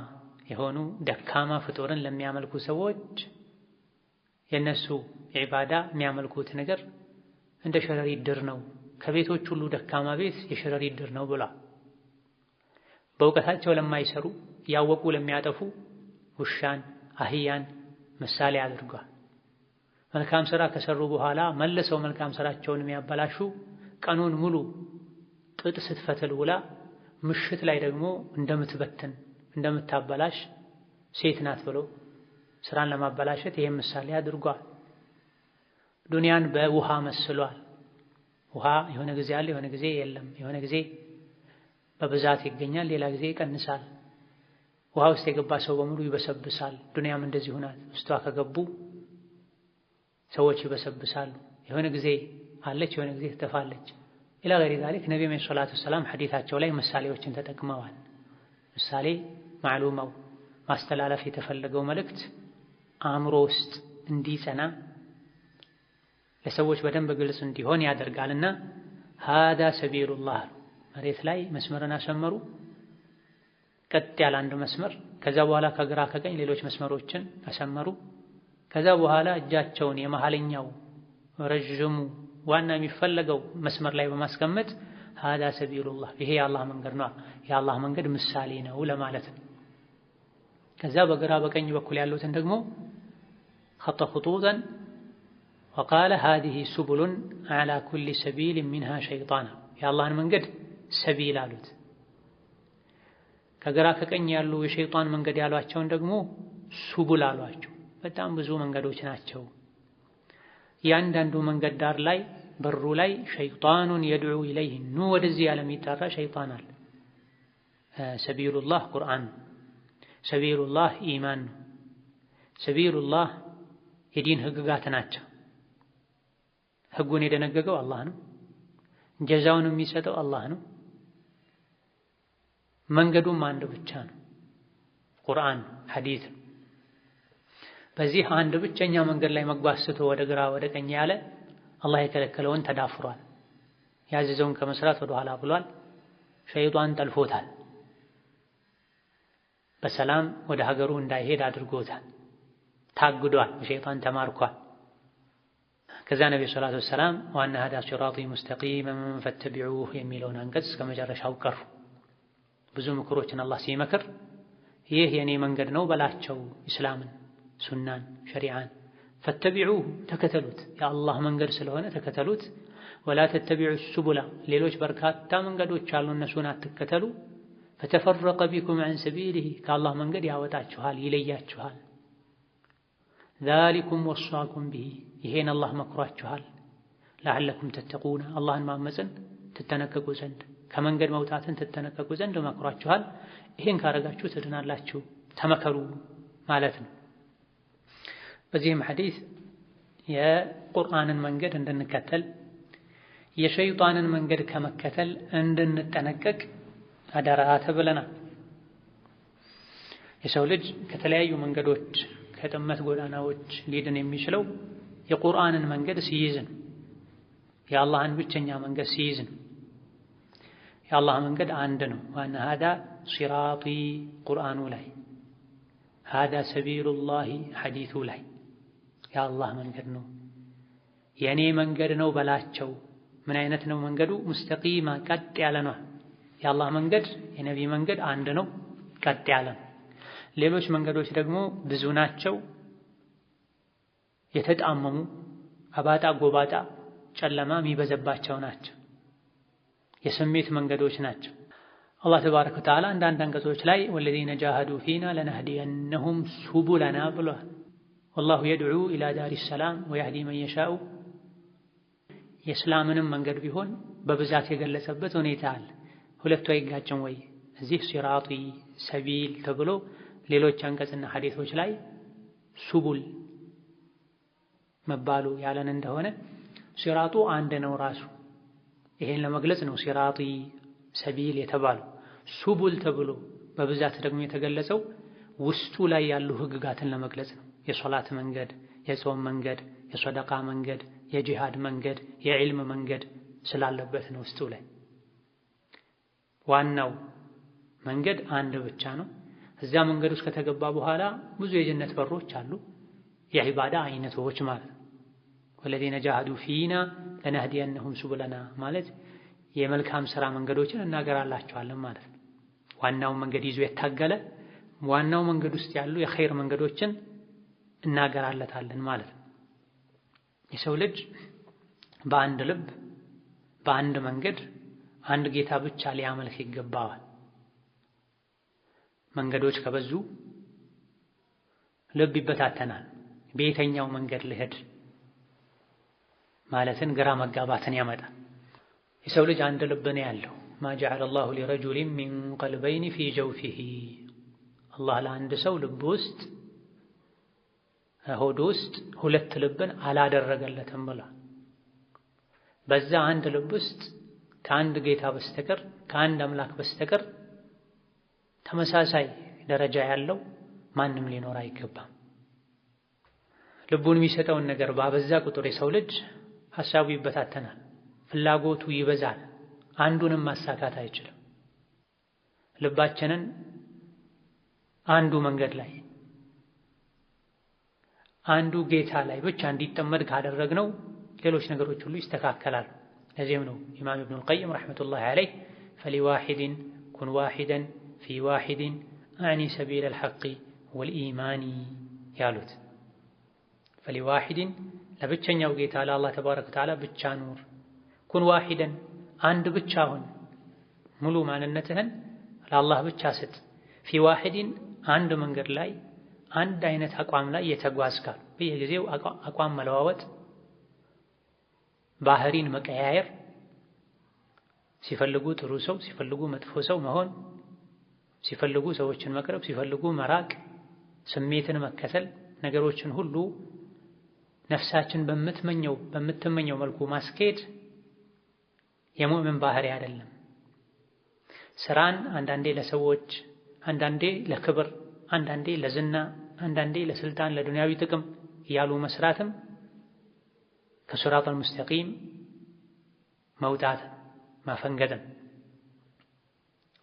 የሆኑ ደካማ ፍጡርን ለሚያመልኩ ሰዎች የነሱ ኢባዳ የሚያመልኩት ነገር እንደ ሸረሪት ድር ነው፣ ከቤቶች ሁሉ ደካማ ቤት የሸረሪት ድር ነው ብሏል። በእውቀታቸው ለማይሰሩ ያወቁ ለሚያጠፉ ውሻን አህያን ምሳሌ አድርጓል። መልካም ሥራ ከሰሩ በኋላ መልሰው መልካም ሥራቸውን የሚያበላሹ ቀኑን ሙሉ ጥጥ ስትፈትል ውላ ምሽት ላይ ደግሞ እንደምትበትን እንደምታበላሽ ሴት ናት ብሎ ስራን ለማበላሸት ይሄን ምሳሌ አድርጓል። ዱንያን በውሃ መስሏል። ውሃ የሆነ ጊዜ አለ፣ የሆነ ጊዜ የለም። የሆነ ጊዜ በብዛት ይገኛል፣ ሌላ ጊዜ ይቀንሳል። ውሃ ውስጥ የገባ ሰው በሙሉ ይበሰብሳል። ዱንያም እንደዚሁ ናት። ውስጧ ከገቡ ሰዎች ይበሰብሳሉ። የሆነ ጊዜ አለች፣ የሆነ ጊዜ ትጠፋለች። ኢላ ገይሪ ዛሊክ ነብዩ ሰለላሁ ዐለይሂ ወሰለም ሐዲታቸው ላይ ምሳሌዎችን ተጠቅመዋል። ምሳሌ ማዕሉማው ማስተላለፍ የተፈለገው መልእክት አእምሮ ውስጥ እንዲጸና ለሰዎች በደንብ ግልጽ እንዲሆን ያደርጋልና ሃዳ ሰቢሉላህ መሬት ላይ መስመርን አሰመሩ። ቀጥ ያለ አንድ መስመር፣ ከዛ በኋላ ከግራ ከቀኝ ሌሎች መስመሮችን አሰመሩ። ከዛ በኋላ እጃቸውን የመሃለኛው ረዥሙ ዋና የሚፈለገው መስመር ላይ በማስቀመጥ ሃዳ ሰቢሉላህ ይሄ የአላህ መንገድ ነው፣ የአላህ መንገድ ምሳሌ ነው ለማለት ነው። ከዛ በግራ በቀኝ በኩል ያሉትን ደግሞ ኸጠ ኹጡጠን ወቃለ ሃዲሂ ሱቡሉን ዐላ ኩሊ ሰቢልን ሚንሃ ሸይጣን የአላህን መንገድ ሰቢል አሉት። ከግራ ከቀኝ ያሉ የሸይጣን መንገድ ያሏቸውን ደግሞ ሱቡል አሏቸው። በጣም ብዙ መንገዶች ናቸው። ያንዳንዱ መንገድ ዳር ላይ በሩ ላይ ሸይጣኑን የድዑ ኢለይህ ኑ ወደዚህ ያለ የሚጠራ ሸይጣን አለ። ሰቢሉላህ ቁርአን፣ ሰቢሉላህ ኢማን፣ ሰቢሉላህ የዲን ህግጋት ናቸው። ህጉን የደነገገው አላህ ነው። ጀዛውን የሚሰጠው አላህ ነው። መንገዱም አንድ ብቻ ነው፣ ቁርአን ሐዲስ። በዚህ አንድ ብቸኛ መንገድ ላይ መጓዝ ስቶ ወደ ግራ ወደ ቀኝ ያለ አላህ የከለከለውን ተዳፍሯል። ያዘዘውን ከመስራት ወደ ኋላ ብሏል። ሸይጣን ጠልፎታል። በሰላም ወደ ሀገሩ እንዳይሄድ አድርጎታል። ታግዷል፣ በሸይጣን ተማርኳል። ከዛ ነብዩ ሰለላሁ ዐለይሂ ወሰለም ወአነ ሀዛ ሲራጢ ሙስተቂመን ፈተቢዑሁ የሚለውን አንቀጽ ከመጨረሻው ቀሩ። ብዙ ምክሮችን አላህ ሲመክር ይህ የኔ መንገድ ነው በላቸው፣ ኢስላምን፣ ሱናን፣ ሸሪዓን። ፈተቢዑሁ ተከተሉት፣ የአላህ መንገድ ስለሆነ ተከተሉት። ወላ ተተቢዑ ሱቡላ ሌሎች በርካታ መንገዶች አሉ፣ እነሱን አትከተሉ። ፈተፈረቀ ቢኩም ዐን ሰቢሊሂ ከአላህ መንገድ ያወጣችኋል፣ ይለያችኋል። ዛሊኩም ወሷኩም ቢሂ ይሄን አላህ መክሯችኋል። ለዐለኩም ተተቁነ አላህን ማመፅን ትጠነቀቁ ዘንድ ከመንገድ መውጣትን ትጠነቀቁ ዘንድ መክሯችኋል። ይሄን ካረጋችሁ ትድናላችሁ፣ ተመከሩ ማለት ነው። በዚህም ሐዲስ የቁርአንን መንገድ እንድንከተል የሸይጣንን መንገድ ከመከተል እንድንጠነቀቅ አደራ ተብለናል። የሰው ልጅ ከተለያዩ መንገዶች ከጥመት ጎዳናዎች ሊድን የሚችለው የቁርአንን መንገድ ሲይዝ ነው። የአላህን ብቸኛ መንገድ ሲይዝ ነው። የአላህ መንገድ አንድ ነው። ዋና ሀዳ ሲራጢ ቁርአኑ ላይ ሀዳ ሰቢሉላሂ ሐዲሱ ላይ የአላህ መንገድ ነው የኔ መንገድ ነው በላቸው። ምን አይነት ነው መንገዱ? ሙስተቂማ ቀጥ ያለ ነው። የአላህ መንገድ የነቢይ መንገድ አንድ ነው፣ ቀጥ ያለ ነው። ሌሎች መንገዶች ደግሞ ብዙ ናቸው፣ የተጣመሙ አባጣ ጎባጣ ጨለማ የሚበዘባቸው ናቸው፣ የስሜት መንገዶች ናቸው። አላህ ተባረከ ወተዓላ አንዳንድ አንቀጾች ላይ ወለዚነ ጃሃዱ ፊና ለነህዲየነሁም ሱቡለና ብሏል። ወላሁ የድዑ ኢላ ዳሪ ሰላም ወየህዲ መን የሻኡ የእስላምንም መንገድ ቢሆን በብዛት የገለጸበት ሁኔታ አለ። ሁለቱ አይጋጭም ወይ? እዚህ ሲራጢ ሰቢል ተብሎ ሌሎች አንቀጽና ሐዲሶች ላይ ሱቡል መባሉ ያለን እንደሆነ ሲራጡ አንድ ነው ራሱ። ይሄን ለመግለጽ ነው ሲራጢ ሰቢል የተባለው። ሱቡል ተብሎ በብዛት ደግሞ የተገለጸው ውስጡ ላይ ያሉ ህግጋትን ለመግለጽ ነው። የሶላት መንገድ፣ የጾም መንገድ፣ የሰደቃ መንገድ፣ የጂሃድ መንገድ፣ የዒልም መንገድ ስላለበት ነው ውስጡ ላይ። ዋናው መንገድ አንድ ብቻ ነው። እዚያ መንገድ ውስጥ ከተገባ በኋላ ብዙ የጀነት በሮች አሉ፣ የዒባዳ አይነቶች ማለት ነው። ወለዚነ ጃሃዱ ፊና ለነህዲየነሁም ሱቡለና ማለት የመልካም ሥራ መንገዶችን እናገራላቸዋለን ማለት ነው። ዋናው መንገድ ይዞ የታገለ ዋናው መንገድ ውስጥ ያሉ የኸይር መንገዶችን እናገራለታለን ማለት ነው። የሰው ልጅ በአንድ ልብ በአንድ መንገድ አንድ ጌታ ብቻ ሊያመልክ ይገባዋል። መንገዶች ከበዙ ልብ ይበታተናል። በየትኛው መንገድ ልሄድ ማለትን ግራ መጋባትን ያመጣል። የሰው ልጅ አንድ ልብ ነው ያለው። ማ ጀዐለ ላሁ ሊረጁሊን ሚን ቀልበይኒ ፊ ጀውፊሂ አላህ ለአንድ ሰው ልብ ውስጥ ሆድ ውስጥ ሁለት ልብን አላደረገለትም ብሏል። በዛ አንድ ልብ ውስጥ ከአንድ ጌታ በስተቀር ከአንድ አምላክ በስተቀር ተመሳሳይ ደረጃ ያለው ማንም ሊኖር አይገባም። ልቡን የሚሰጠውን ነገር ባበዛ ቁጥር የሰው ልጅ ሐሳቡ ይበታተናል፣ ፍላጎቱ ይበዛል፣ አንዱንም ማሳካት አይችልም። ልባችንን አንዱ መንገድ ላይ አንዱ ጌታ ላይ ብቻ እንዲጠመድ ካደረግነው ሌሎች ነገሮች ሁሉ ይስተካከላሉ። ለዚህም ነው ኢማም ኢብኑል ቀይም ረሕመቱላሂ ዐለይህ ፈሊዋሒድን ኩን ዋሒደን ፊ ዋሒድን አዕኒ ሰቢለል ሐቂ ወልኢማኒ ያሉት። ፈሊዋሒድን ለብቸኛው ጌታ ለአላህ ተባረከ ወተዓላ ብቻ ኑር፣ ኩን ዋሒደን አንድ ብቻ ሁን፣ ሙሉ ማንነትህን ለአላህ ብቻ ስጥ። ፊ ዋሒድን አንድ መንገድ ላይ አንድ አይነት አቋም ላይ የተጓዝካል። በየጊዜው አቋም መለዋወጥ፣ ባህሪን መቀያየር፣ ሲፈልጉ ጥሩ ሰው ሲፈልጉ መጥፎ ሰው መሆን፣ ሲፈልጉ ሰዎችን መቅረብ ሲፈልጉ መራቅ፣ ስሜትን መከተል፣ ነገሮችን ሁሉ ነፍሳችን በምትመኘው መልኩ ማስኬድ የሙእምን ባህሪ አይደለም። ስራን አንዳንዴ ለሰዎች፣ አንዳንዴ ለክብር፣ አንዳንዴ ለዝና፣ አንዳንዴ ለስልጣን፣ ለዱንያዊ ጥቅም እያሉ መስራትም ከሲራጠል ሙስተቂም መውጣት ማፈንገጥም።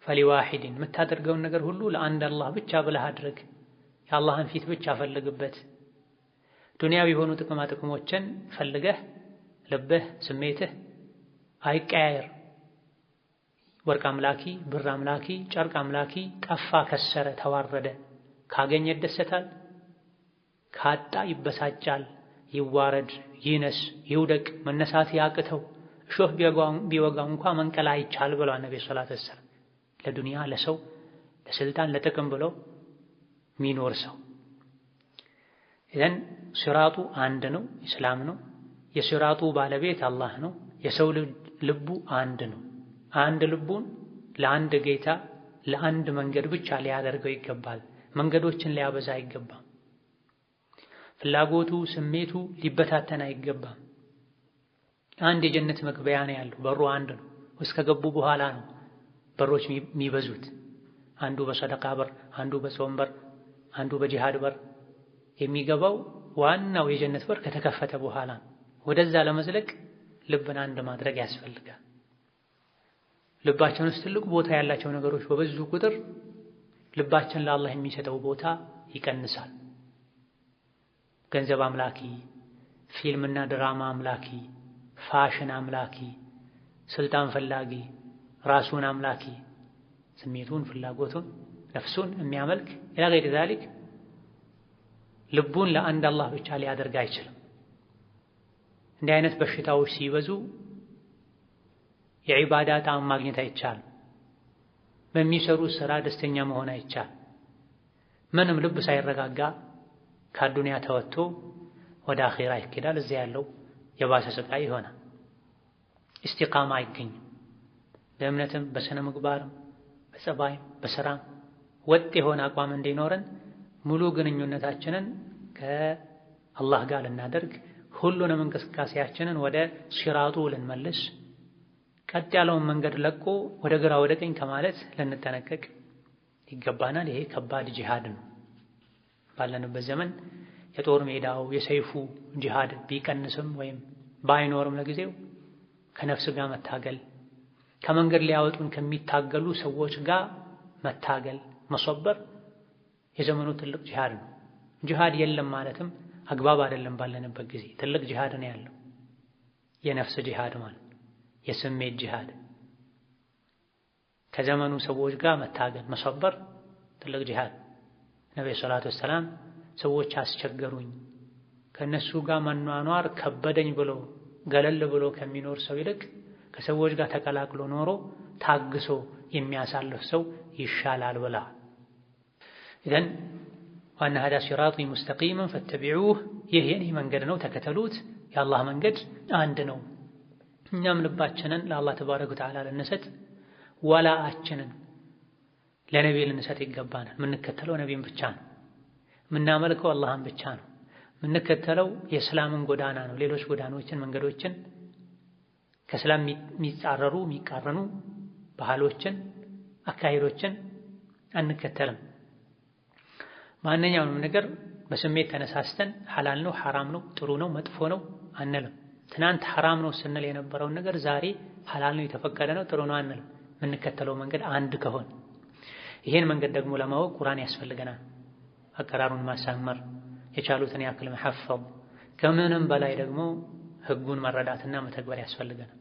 ፈሊዋሂድን የምታደርገውን ነገር ሁሉ ለአንድ አላህ ብቻ ብለህ አድርግ። የአላህን ፊት ብቻ ፈልግበት። ዱንያዊ የሆኑ ጥቅማ ጥቅሞችን ፈልገህ ልብህ፣ ስሜትህ አይቀያየር። ወርቅ አምላኪ፣ ብር አምላኪ፣ ጨርቅ አምላኪ ጠፋ፣ ከሰረ፣ ተዋረደ። ካገኘ ይደሰታል፣ ካጣ ይበሳጫል። ይዋረድ፣ ይነስ፣ ይውደቅ፣ መነሳት ያቅተው፣ እሾህ ቢወጋው እንኳ መንቀል አይቻል ብለዋል ነብዩ ሰለላሁ ዐለይሂ ወሰለም። ለዱንያ፣ ለሰው፣ ለስልጣን፣ ለጥቅም ብሎ ሚኖር ሰው ኢዘን ሲራጡ አንድ ነው፣ ኢስላም ነው። የሲራጡ ባለቤት አላህ ነው። የሰው ልቡ አንድ ነው። አንድ ልቡን ለአንድ ጌታ ለአንድ መንገድ ብቻ ሊያደርገው ይገባል። መንገዶችን ሊያበዛ አይገባም። ፍላጎቱ ስሜቱ ሊበታተን አይገባም። አንድ የጀነት መግቢያ ነው ያለው። በሩ አንድ ነው። ውስጥ ከገቡ በኋላ ነው በሮች የሚበዙት። አንዱ በሰደቃ በር፣ አንዱ በጾም በር፣ አንዱ በጂሃድ በር የሚገባው ዋናው የጀነት በር ከተከፈተ በኋላ ነው። ወደዛ ለመዝለቅ ልብን አንድ ማድረግ ያስፈልጋል። ልባችን ውስጥ ትልቅ ቦታ ያላቸው ነገሮች በበዙ ቁጥር ልባችን ለአላህ የሚሰጠው ቦታ ይቀንሳል። ገንዘብ አምላኪ፣ ፊልምና ድራማ አምላኪ፣ ፋሽን አምላኪ፣ ስልጣን ፈላጊ፣ ራሱን አምላኪ፣ ስሜቱን፣ ፍላጎቱን፣ ነፍሱን የሚያመልክ ኢላ ገይሪ ዛሊክ ልቡን ለአንድ አላህ ብቻ ሊያደርግ አይችልም። እንዲህ አይነት በሽታዎች ሲበዙ የዒባዳ ጣዕም ማግኘት አይቻልም። በሚሰሩት ስራ ደስተኛ መሆን አይቻልም። ምንም ልብ ሳይረጋጋ ከአዱንያ ተወጥቶ ወደ አኺራ ይኬዳል። እዚያ ያለው የባሰ ስቃይ ይሆናል። ኢስቲቃማ አይገኝም። በእምነትም በስነ ምግባርም በጸባይም በስራም ወጥ የሆነ አቋም እንዲኖረን ሙሉ ግንኙነታችንን ከአላህ ጋር ልናደርግ፣ ሁሉንም እንቅስቃሴያችንን ወደ ሲራጡ ልንመልስ፣ ቀጥ ያለውን መንገድ ለቆ ወደ ግራ ወደ ቀኝ ከማለት ልንጠነቀቅ ይገባናል። ይሄ ከባድ ጂሃድ ነው። ባለንበት ዘመን የጦር ሜዳው የሰይፉ ጂሃድ ቢቀንስም ወይም ባይኖርም ለጊዜው ከነፍስ ጋር መታገል፣ ከመንገድ ሊያወጡን ከሚታገሉ ሰዎች ጋር መታገል፣ መሶበር የዘመኑ ትልቅ ጂሃድ ነው። ጂሃድ የለም ማለትም አግባብ አይደለም። ባለንበት ጊዜ ትልቅ ጂሃድ ነው ያለው። የነፍስ ጂሃድ ማለት የስሜት ጂሃድ፣ ከዘመኑ ሰዎች ጋር መታገል መሶበር ትልቅ ጂሃድ። ነብዩ ሰለላሁ ዐለይሂ ወሰለም ሰዎች አስቸገሩኝ ከነሱ ጋር መኗኗር ከበደኝ ብሎ ገለል ብሎ ከሚኖር ሰው ይልቅ ከሰዎች ጋር ተቀላቅሎ ኖሮ ታግሶ የሚያሳልፍ ሰው ይሻላል ብላ ኢዘን ወአነ ሀዛ ሲራጢ ሙስተቂመን ፈተቢዑህ፣ ይህ የኔ መንገድ ነው ተከተሉት። የአላህ መንገድ አንድ ነው። እኛም ልባችንን ለአላህ ተባረከ ወተዓላ ልንሰጥ፣ ወላአችንን ለነቢይ ልንሰጥ ይገባናል። የምንከተለው ነቢይን ብቻ ነው። የምናመልከው አላህን ብቻ ነው። የምንከተለው የእስላምን ጎዳና ነው። ሌሎች ጎዳኖችን መንገዶችን ከእስላም የሚጻረሩ የሚቃረኑ ባህሎችን አካሄዶችን አንከተልም። ማንኛውንም ነገር በስሜት ተነሳስተን ሐላል ነው ሐራም ነው ጥሩ ነው መጥፎ ነው አንልም። ትናንት ሐራም ነው ስንል የነበረውን ነገር ዛሬ ሐላል ነው የተፈቀደ ነው ጥሩ ነው አንልም። የምንከተለው መንገድ አንድ ከሆነ ይሄን መንገድ ደግሞ ለማወቅ ቁርአን ያስፈልገናል። አቀራሩን ማሳመር፣ የቻሉትን ያክል መሐፈዝ፣ ከምንም በላይ ደግሞ ህጉን መረዳትና መተግበር ያስፈልገናል።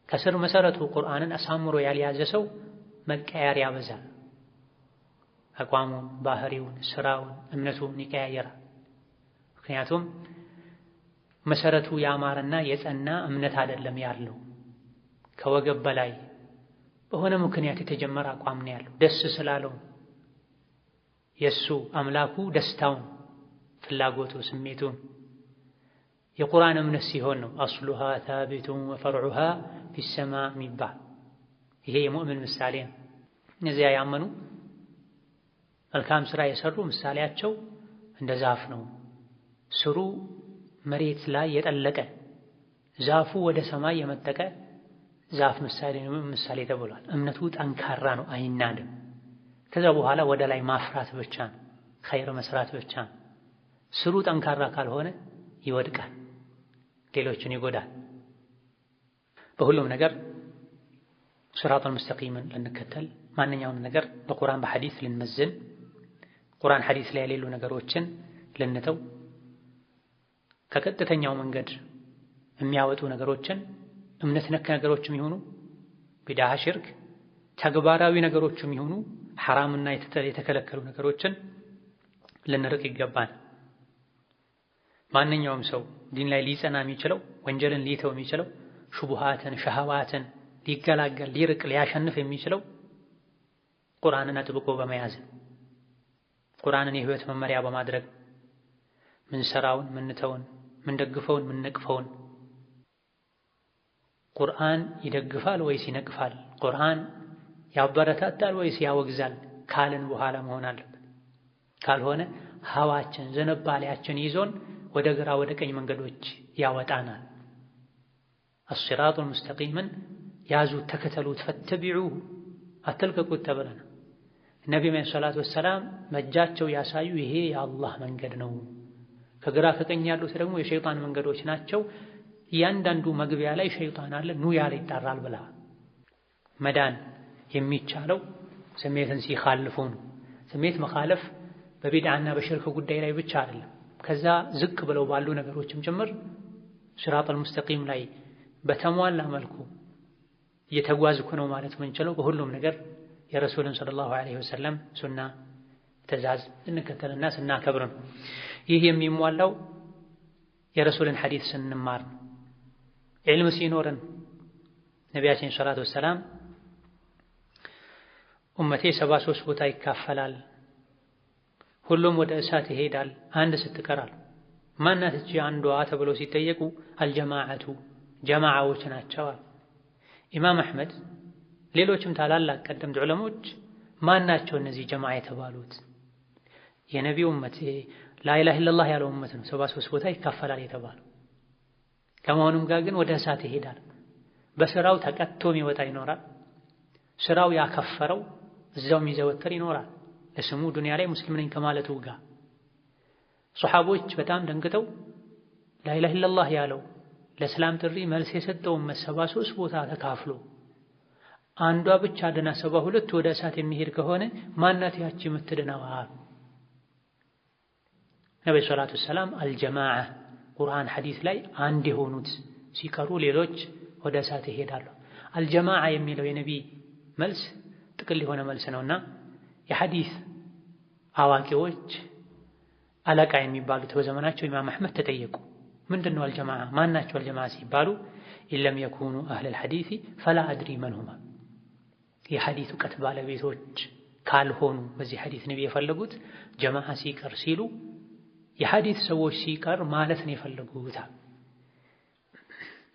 ከስር መሰረቱ ቁርአንን አሳምሮ ያልያዘ ሰው መቀያየር ያበዛል። አቋሙን፣ ባህሪውን፣ ስራውን፣ እምነቱን ይቀያየራል። ምክንያቱም መሰረቱ ያማረና የጸና እምነት አይደለም ያለው። ከወገብ በላይ በሆነ ምክንያት የተጀመረ አቋም ነው ያለው። ደስ ስላለው የሱ አምላኩ ደስታውን፣ ፍላጎቱ፣ ስሜቱን የቁርአን እምነት ሲሆን ነው አስሉሃ ታቢቱን ወፈርዑሃ ፊሰማእ የሚባል። ይሄ የሙእምን ምሳሌ ነው። እነዚያ ያመኑ መልካም ስራ የሰሩ ምሳሌያቸው እንደ ዛፍ ነው። ስሩ መሬት ላይ የጠለቀ ዛፉ ወደ ሰማይ የመጠቀ ዛፍ ምሳሌ ተብሏል። እምነቱ ጠንካራ ነው፣ አይናድም። ከዛ በኋላ ወደ ላይ ማፍራት ብቻ ነው፣ ኸይር መስራት ብቻ ነው። ስሩ ጠንካራ ካልሆነ ይወድቃል፣ ሌሎችን ይጎዳል። በሁሉም ነገር ሲራጡል ሙስተቂምን ልንከተል፣ ማንኛውንም ነገር በቁርአን በሐዲስ ልንመዝን፣ ቁርአን ሐዲስ ላይ የሌሉ ነገሮችን ልንተው፣ ከቀጥተኛው መንገድ የሚያወጡ ነገሮችን እምነት ነክ ነገሮችም ይሁኑ ቢድዓ፣ ሽርክ፣ ተግባራዊ ነገሮችም ይሁኑ ሐራምና የተከለከሉ ነገሮችን ልንርቅ ይገባል። ማንኛውም ሰው ዲን ላይ ሊጸና የሚችለው ወንጀልን ሊተው የሚችለው ሹቡሃትን ሸሃዋትን ሊገላገል ሊርቅ ሊያሸንፍ የሚችለው ቁርአንን አጥብቆ በመያዝ ቁርአንን የህይወት መመሪያ በማድረግ ምንሰራውን ምንተውን ምንደግፈውን ምንነቅፈውን ቁርአን ይደግፋል ወይስ ይነቅፋል፣ ቁርአን ያበረታታል ወይስ ያወግዛል ካልን በኋላ መሆን አለበት። ካልሆነ ሀዋችን ዘነባሌያችን ይዞን ወደ ግራ ወደ ቀኝ መንገዶች ያወጣናል። አስሲራጡል ሙስተቂምን ያዙት፣ ተከተሉት፣ ፈተቢዑሁ አትልቀቁት ተብለናል። ነቢዩ ዓለይሂ ሰላቱ ወሰላም በእጃቸው ያሳዩ ይሄ የአላህ መንገድ ነው፣ ከግራ ከቀኝ ያሉት ደግሞ የሸይጣን መንገዶች ናቸው፣ እያንዳንዱ መግቢያ ላይ ሸይጣን አለ፣ ኑ ያለ ይጣራል ብላ። መዳን የሚቻለው ስሜትን ሲኻልፉ ነው። ስሜት መኻለፍ በቢድዓና በሽርክ ጉዳይ ላይ ብቻ አይደለም፣ ከዛ ዝቅ ብለው ባሉ ነገሮችም ጭምር ሲራጡል ሙስተቂም ላይ በተሟላ መልኩ እየተጓዝኩ ነው ማለት ምንችለው በሁሉም ነገር የረሱልን ሰለላሁ ዐለይሂ ወሰለም ሱና ትእዛዝ እንከተልና ስናከብር ነው። ይህ የሚሟላው የረሱልን ሐዲስ ስንማር ነው። ዒልም ሲኖርን ነቢያችን ሰለላሁ ዐለይሂ ወሰለም ኡመቴ 73 ቦታ ይካፈላል፣ ሁሉም ወደ እሳት ይሄዳል፣ አንድ ስትቀራል። ማናት እቺ አንዷ ተብሎ ሲጠየቁ አልጀማዓቱ ጀማዓዎች ናቸው። ኢማም አሕመድ ሌሎችም ታላላቅ ቀደምት ዑለሞች ማናቸው እነዚህ ጀማዓ የተባሉት? የነቢዩ ኡመት ላኢላሃ ኢለላህ ያለው ኡመት ነው 73 ቦታ ይካፈላል የተባለው። ከመሆኑም ጋር ግን ወደ እሳት ይሄዳል። በስራው ተቀጥቶ የሚወጣ ይኖራል፣ ስራው ያከፈረው እዛው የሚዘወተር ይኖራል። ለስሙ ዱንያ ላይ ሙስሊም ነኝ ከማለቱ ጋር ሱሐቦች በጣም ደንግጠው ላኢላሃ ኢለላህ ያለው ለእስላም ጥሪ መልስ የሰጠው ኡመት 73 ቦታ ተካፍሎ አንዷ ብቻ ደና 72 ወደ እሳት የሚሄድ ከሆነ ማናት ያቺ የምትድነው? ነብዩ ሰለላሁ ዐለይሂ ወሰለም አልጀማዓ ቁርአን ሐዲስ ላይ አንድ የሆኑት ሲቀሩ ሌሎች ወደ እሳት ይሄዳሉ። አልጀማዓ የሚለው የነቢ መልስ ጥቅል የሆነ መልስ ነውና የሐዲስ አዋቂዎች አለቃ የሚባሉት በዘመናቸው ኢማም አሕመድ ተጠየቁ። ምንድነው አልጀማዓ? ማናቸው አልጀማዓ ሲባሉ ኢለም የኩኑ አህለል ሐዲስ ፈላ አድሪ መንሁማ፣ የሐዲስ እውቀት ባለቤቶች ካልሆኑ በዚህ ሐዲስ ነቢ የፈለጉት ጀማዓ ሲቀር ሲሉ የሐዲስ ሰዎች ሲቀር ማለት ነው የፈለጉት።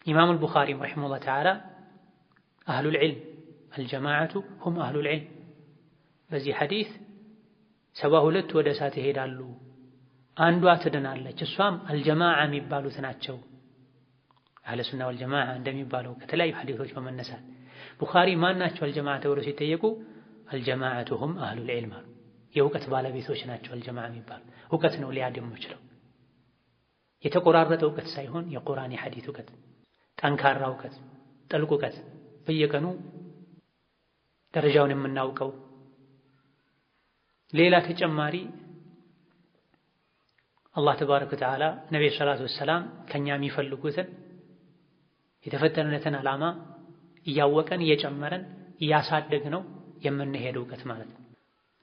ኢማም አልቡኻሪ ረሒመሁላህ ተዓላ አህሉል ዒልም አልጀማዓቱ ሁም አህሉል ዒልም፣ በዚህ ሐዲስ 72 ወደ እሳት ይሄዳሉ፣ አንዷ ትድናለች፣ እሷም አልጀማዓ የሚባሉት ናቸው። አህለ ሱና ወልጀማዓ እንደሚባለው ከተለያዩ ሐዲሶች በመነሳት ቡኻሪ ማን ናቸው አልጀማዓ ተብለው ሲጠየቁ አልጀማዓቱ ሁም አህሉል ዒልም አሉ። የእውቀት ባለቤቶች ናቸው አልጀማዓ የሚባሉ። እውቀት ነው ሊያድም የሚችለው፣ የተቆራረጠ እውቀት ሳይሆን የቁርአን የሐዲስ እውቀት፣ ጠንካራ እውቀት፣ ጥልቅ እውቀት፣ በየቀኑ ደረጃውን የምናውቀው ሌላ ተጨማሪ አላህ ተባረከ ወተዓላ ነብዩ ሰለላሁ ዐለይሂ ወሰለም ከኛ የሚፈልጉትን የተፈተነለትን ዓላማ እያወቀን እየጨመረን እያሳደግነው የምንሄድ እውቀት ማለት ነው።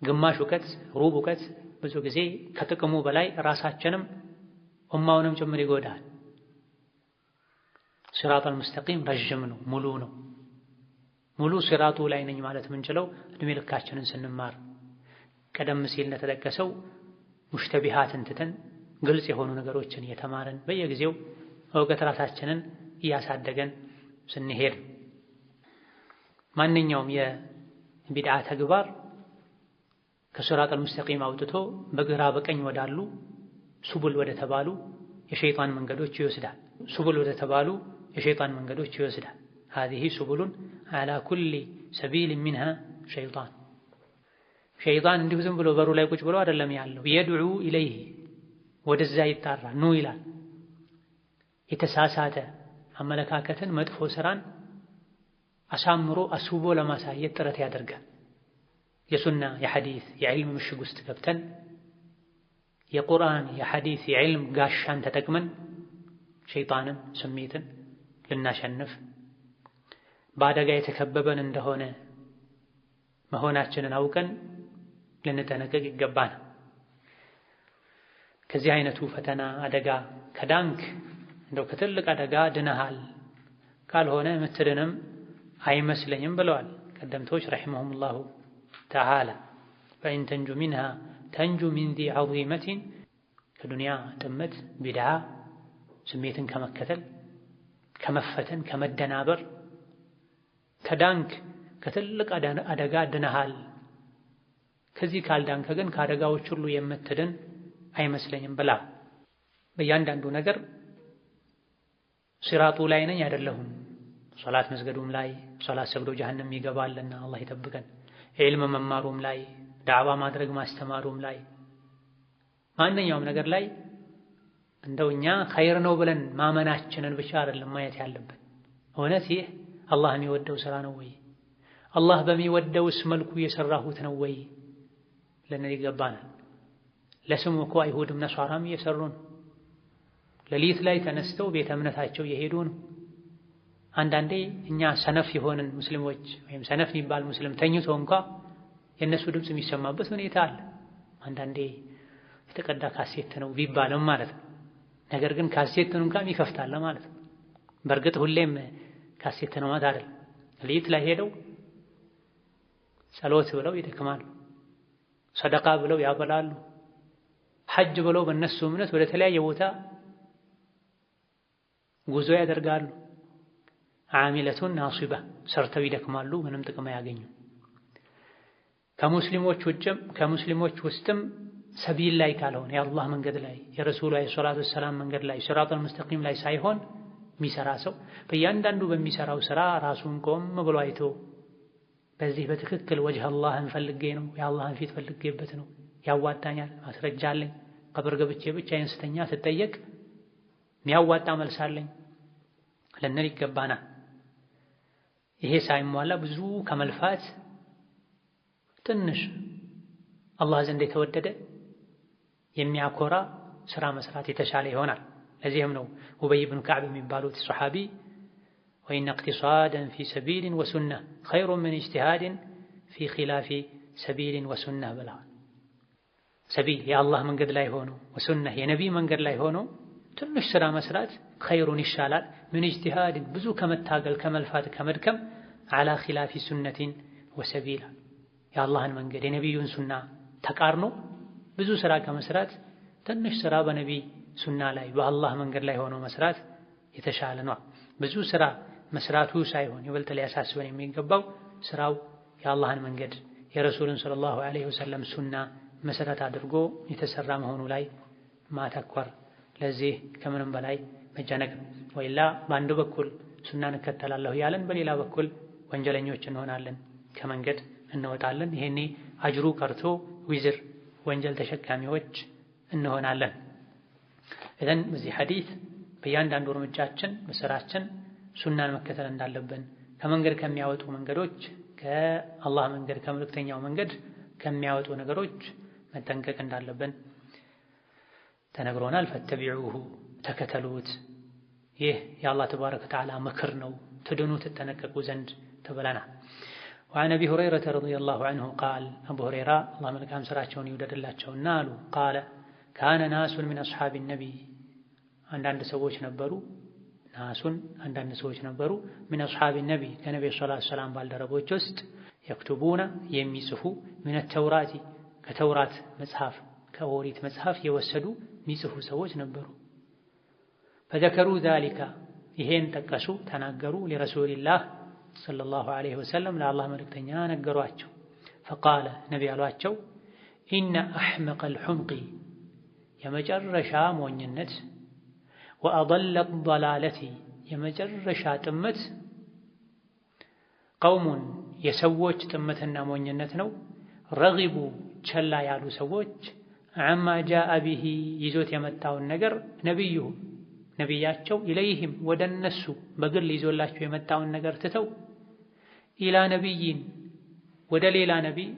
ግማሽ እውቀት ሩብ እውቀት ብዙ ጊዜ ከጥቅሙ በላይ ራሳችንም ኡማውንም ጭምር ይጎዳል። ሲራጡል ሙስተቂም ረዥም ነው፣ ሙሉ ነው። ሙሉ ሲራጡ ላይ ነኝ ማለት የምንችለው እድሜ ልካችንን ስንማር፣ ቀደም ሲል እንደተጠቀሰው ሙሽተቢሃትን ትተን ግልጽ የሆኑ ነገሮችን እየተማርን በየጊዜው እውቀት ራሳችንን እያሳደገን ስንሄድ ማንኛውም የቢድዓ ተግባር ከሲራጡል ሙስተቂም አውጥቶ በግራ በቀኝ ወዳሉ ሱቡል ወደ ተባሉ የሸይጣን መንገዶች ይወስዳል። ሱቡል ወደ ተባሉ የሸይጣን መንገዶች ይወስዳል። هذه سبل على كل سبيل منها شيطان ሸይጣን እንዲሁ ዝም ብሎ በሩ ላይ ቁጭ ብሎ አይደለም ያለው የድዑ ኢለይህ ወደዛ ይጣራል ኑ ይላል የተሳሳተ አመለካከትን መጥፎ ስራን አሳምሮ አስውቦ ለማሳየት ጥረት ያደርጋል የሱና የሐዲስ የዕልም ምሽግ ውስጥ ገብተን የቁርአን የሐዲስ የዕልም ጋሻን ተጠቅመን ሸይጣንን ስሜትን ልናሸንፍ በአደጋ የተከበበን እንደሆነ መሆናችንን አውቀን ልንጠነቀቅ ይገባናል። ከዚህ አይነቱ ፈተና አደጋ ከዳንክ እንደው ከትልቅ አደጋ ድነሃል ካልሆነ ምትድንም አይመስለኝም ብለዋል ቀደምቶች ረሒመሁሙላሁ ተዓላ ፈኢን ተንጁ ሚንሃ ተንጁ ሚን ዚ ዐዚመቲን ከዱንያ ጥመት ቢድዓ ስሜትን ከመከተል ከመፈተን ከመደናበር ከዳንክ ከትልቅ አደጋ ድነሃል ከዚህ ካልዳንከ ግን ከአደጋዎች ሁሉ የምትድን አይመስለኝም ብላ በእያንዳንዱ ነገር ሲራጡ ላይ ነኝ አይደለሁም ሶላት መስገዱም ላይ ሶላት ሰግዶ ጀሃነም ይገባልና አላህ ይጠብቀን ዒልም መማሩም ላይ ዳዕዋ ማድረግ ማስተማሩም ላይ ማንኛውም ነገር ላይ እንደው እኛ ኸይር ነው ብለን ማመናችንን ብቻ አይደለም ማየት ያለብን እውነት ይህ አላህ የሚወደው ስራ ነው ወይ አላህ በሚወደውስ መልኩ የሰራሁት ነው ወይ ልንል ይገባናል ለስሙ እኮ አይሁድም ነሷራም እየሰሩ ነው ሌሊት ላይ ተነስተው ቤተ እምነታቸው እየሄዱ ነው አንዳንዴ እኛ ሰነፍ የሆንን ሙስሊሞች ወይም ሰነፍ የሚባል ሙስሊም ተኝቶ እንኳ የነሱ ድምጽ የሚሰማበት ሁኔታ አለ አንዳንዴ የተቀዳ ካሴት ነው ቢባልም ማለት ነው ነገር ግን ካሴቱን እንኳን ይከፍታል ማለት ነው በእርግጥ ሁሌም ካሴት ነው ማለት አይደል ሌሊት ላይ ሄደው ጸሎት ብለው ይደክማሉ ሰደቃ ብለው ያበላሉ ሐጅ ብለው በእነሱ እምነት ወደ ተለያየ ቦታ ጉዞ ያደርጋሉ ዓሚለቱን ናሲባ ሰርተው ይደክማሉ ምንም ጥቅም አያገኙም ከሙስሊሞች ውስጥም ሰቢል ላይ ካልሆነ የአላህ መንገድ ላይ የረሱሉ ሰለላሁ ዐለይሂ ወሰለም መንገድ ላይ ሲራጡል ሙስተቂም ላይ ሳይሆን የሚሰራ ሰው በእያንዳንዱ በሚሰራው ስራ ራሱን ቆም ብሎ አይቶ በዚህ በትክክል ወጅህ አላህን ፈልጌ ነው የአላህን ፊት ፈልጌበት ነው ያዋጣኛል ማስረጃ አለኝ ቀብር ገብቼ ብቻዬን ስተኛ ስጠየቅ የሚያዋጣ መልስ አለኝ ልንል ይገባናል ይሄ ሳይሟላ ብዙ ከመልፋት ትንሽ አላህ ዘንድ የተወደደ የሚያኮራ ስራ መስራት የተሻለ ይሆናል ለዚህም ነው ኡበይ ኢብኑ ከዕብ የሚባሉት ሱሐቢ ወኢነ ኢቅቲሳደን ፊ ሰቢልን ወሱና ኸይሩ ምን ኢጅቲሃድን ፊ ኺላፊ ሰቢልን ወሱና ብለዋል ሰቢል የአላህ መንገድ ላይ ሆኖ ወሱና የነቢይ መንገድ ላይ ሆኖ ትንሽ ስራ መስራት ኸይሩን ይሻላል ምን ኢጅቲሃድን ብዙ ከመታገል ከመልፋት ከመድከም አላ ኺላፊ ሱነቲን ወሰቢላ የአላህን መንገድ የነቢዩን ሱና ተቃርኖ ብዙ ስራ ከመስራት ትንሽ ስራ በነቢይ ሱና ላይ በአላህ መንገድ ላይ ሆኖ መስራት የተሻለ ነው ብዙ ስራ መስራቱ ሳይሆን ይበልጥ ሊያሳስበን የሚገባው ስራው የአላህን መንገድ የረሱልን ሰለላሁ ዐለይሂ ወሰለም ሱና መሰረት አድርጎ የተሰራ መሆኑ ላይ ማተኮር ለዚህ ከምንም በላይ መጨነቅ ወይላ በአንድ በኩል ሱናን እንከተላለሁ ያለን በሌላ በኩል ወንጀለኞች እንሆናለን ከመንገድ እንወጣለን ይሄኔ አጅሩ ቀርቶ ዊዝር ወንጀል ተሸካሚዎች እንሆናለን እዘን በዚህ ሐዲስ በእያንዳንዱ እርምጃችን በስራችን ሱናን መከተል እንዳለብን ከመንገድ ከሚያወጡ መንገዶች ከአላህ መንገድ ከመልእክተኛው መንገድ ከሚያወጡ ነገሮች መጠንቀቅ እንዳለብን ተነግሮናል ፈተቢዑሁ ተከተሉት ይህ የአላህ ተባረከ ወተዓላ ምክር ነው ትድኑ ትጠነቀቁ ዘንድ ተብለናል وعن أبي هريرة رضي الله عنه قال أبو هريرة الله ملكام سراچون ይወደድላቸው ናሉ قال كان ناس من أصحاب النبي አንዳንድ ሰዎች ነበሩ አንዳንድ ሰዎች ነበሩ من أصحاب النبي ከነብዩ ሰለላሁ ዐለይሂ ወሰለም ባልደረቦች ውስጥ يكتبون የሚጽፉ من التوراة ከተውራት መጽሐፍ ከኦሪት መጽሐፍ የወሰዱ የሚጽፉ ሰዎች ነበሩ فذكروا ذلك ይሄን ጠቀሱ ተናገሩ ለረሱልላህ ሰለላሁ ዐለይሂ ወሰለም ለአላህ መልእክተኛ ነገሯቸው فقال ነብዩ አሏቸው إن أحمق الحمق የመጨረሻ ሞኝነት وأضل الضلالة የመጨረሻ ጥመት ቀውሙን የሰዎች ጥመትና ሞኝነት ነው። ረጊቡ ቸላ ያሉ ሰዎች አማ ጃአ ቢሂ ይዞት የመጣውን ነገር ነቢያቸው ኢለይህም ወደ እነሱ በግል ይዞላቸው የመጣውን ነገር ትተው ኢላ ነቢይን ወደ ሌላ ነቢይ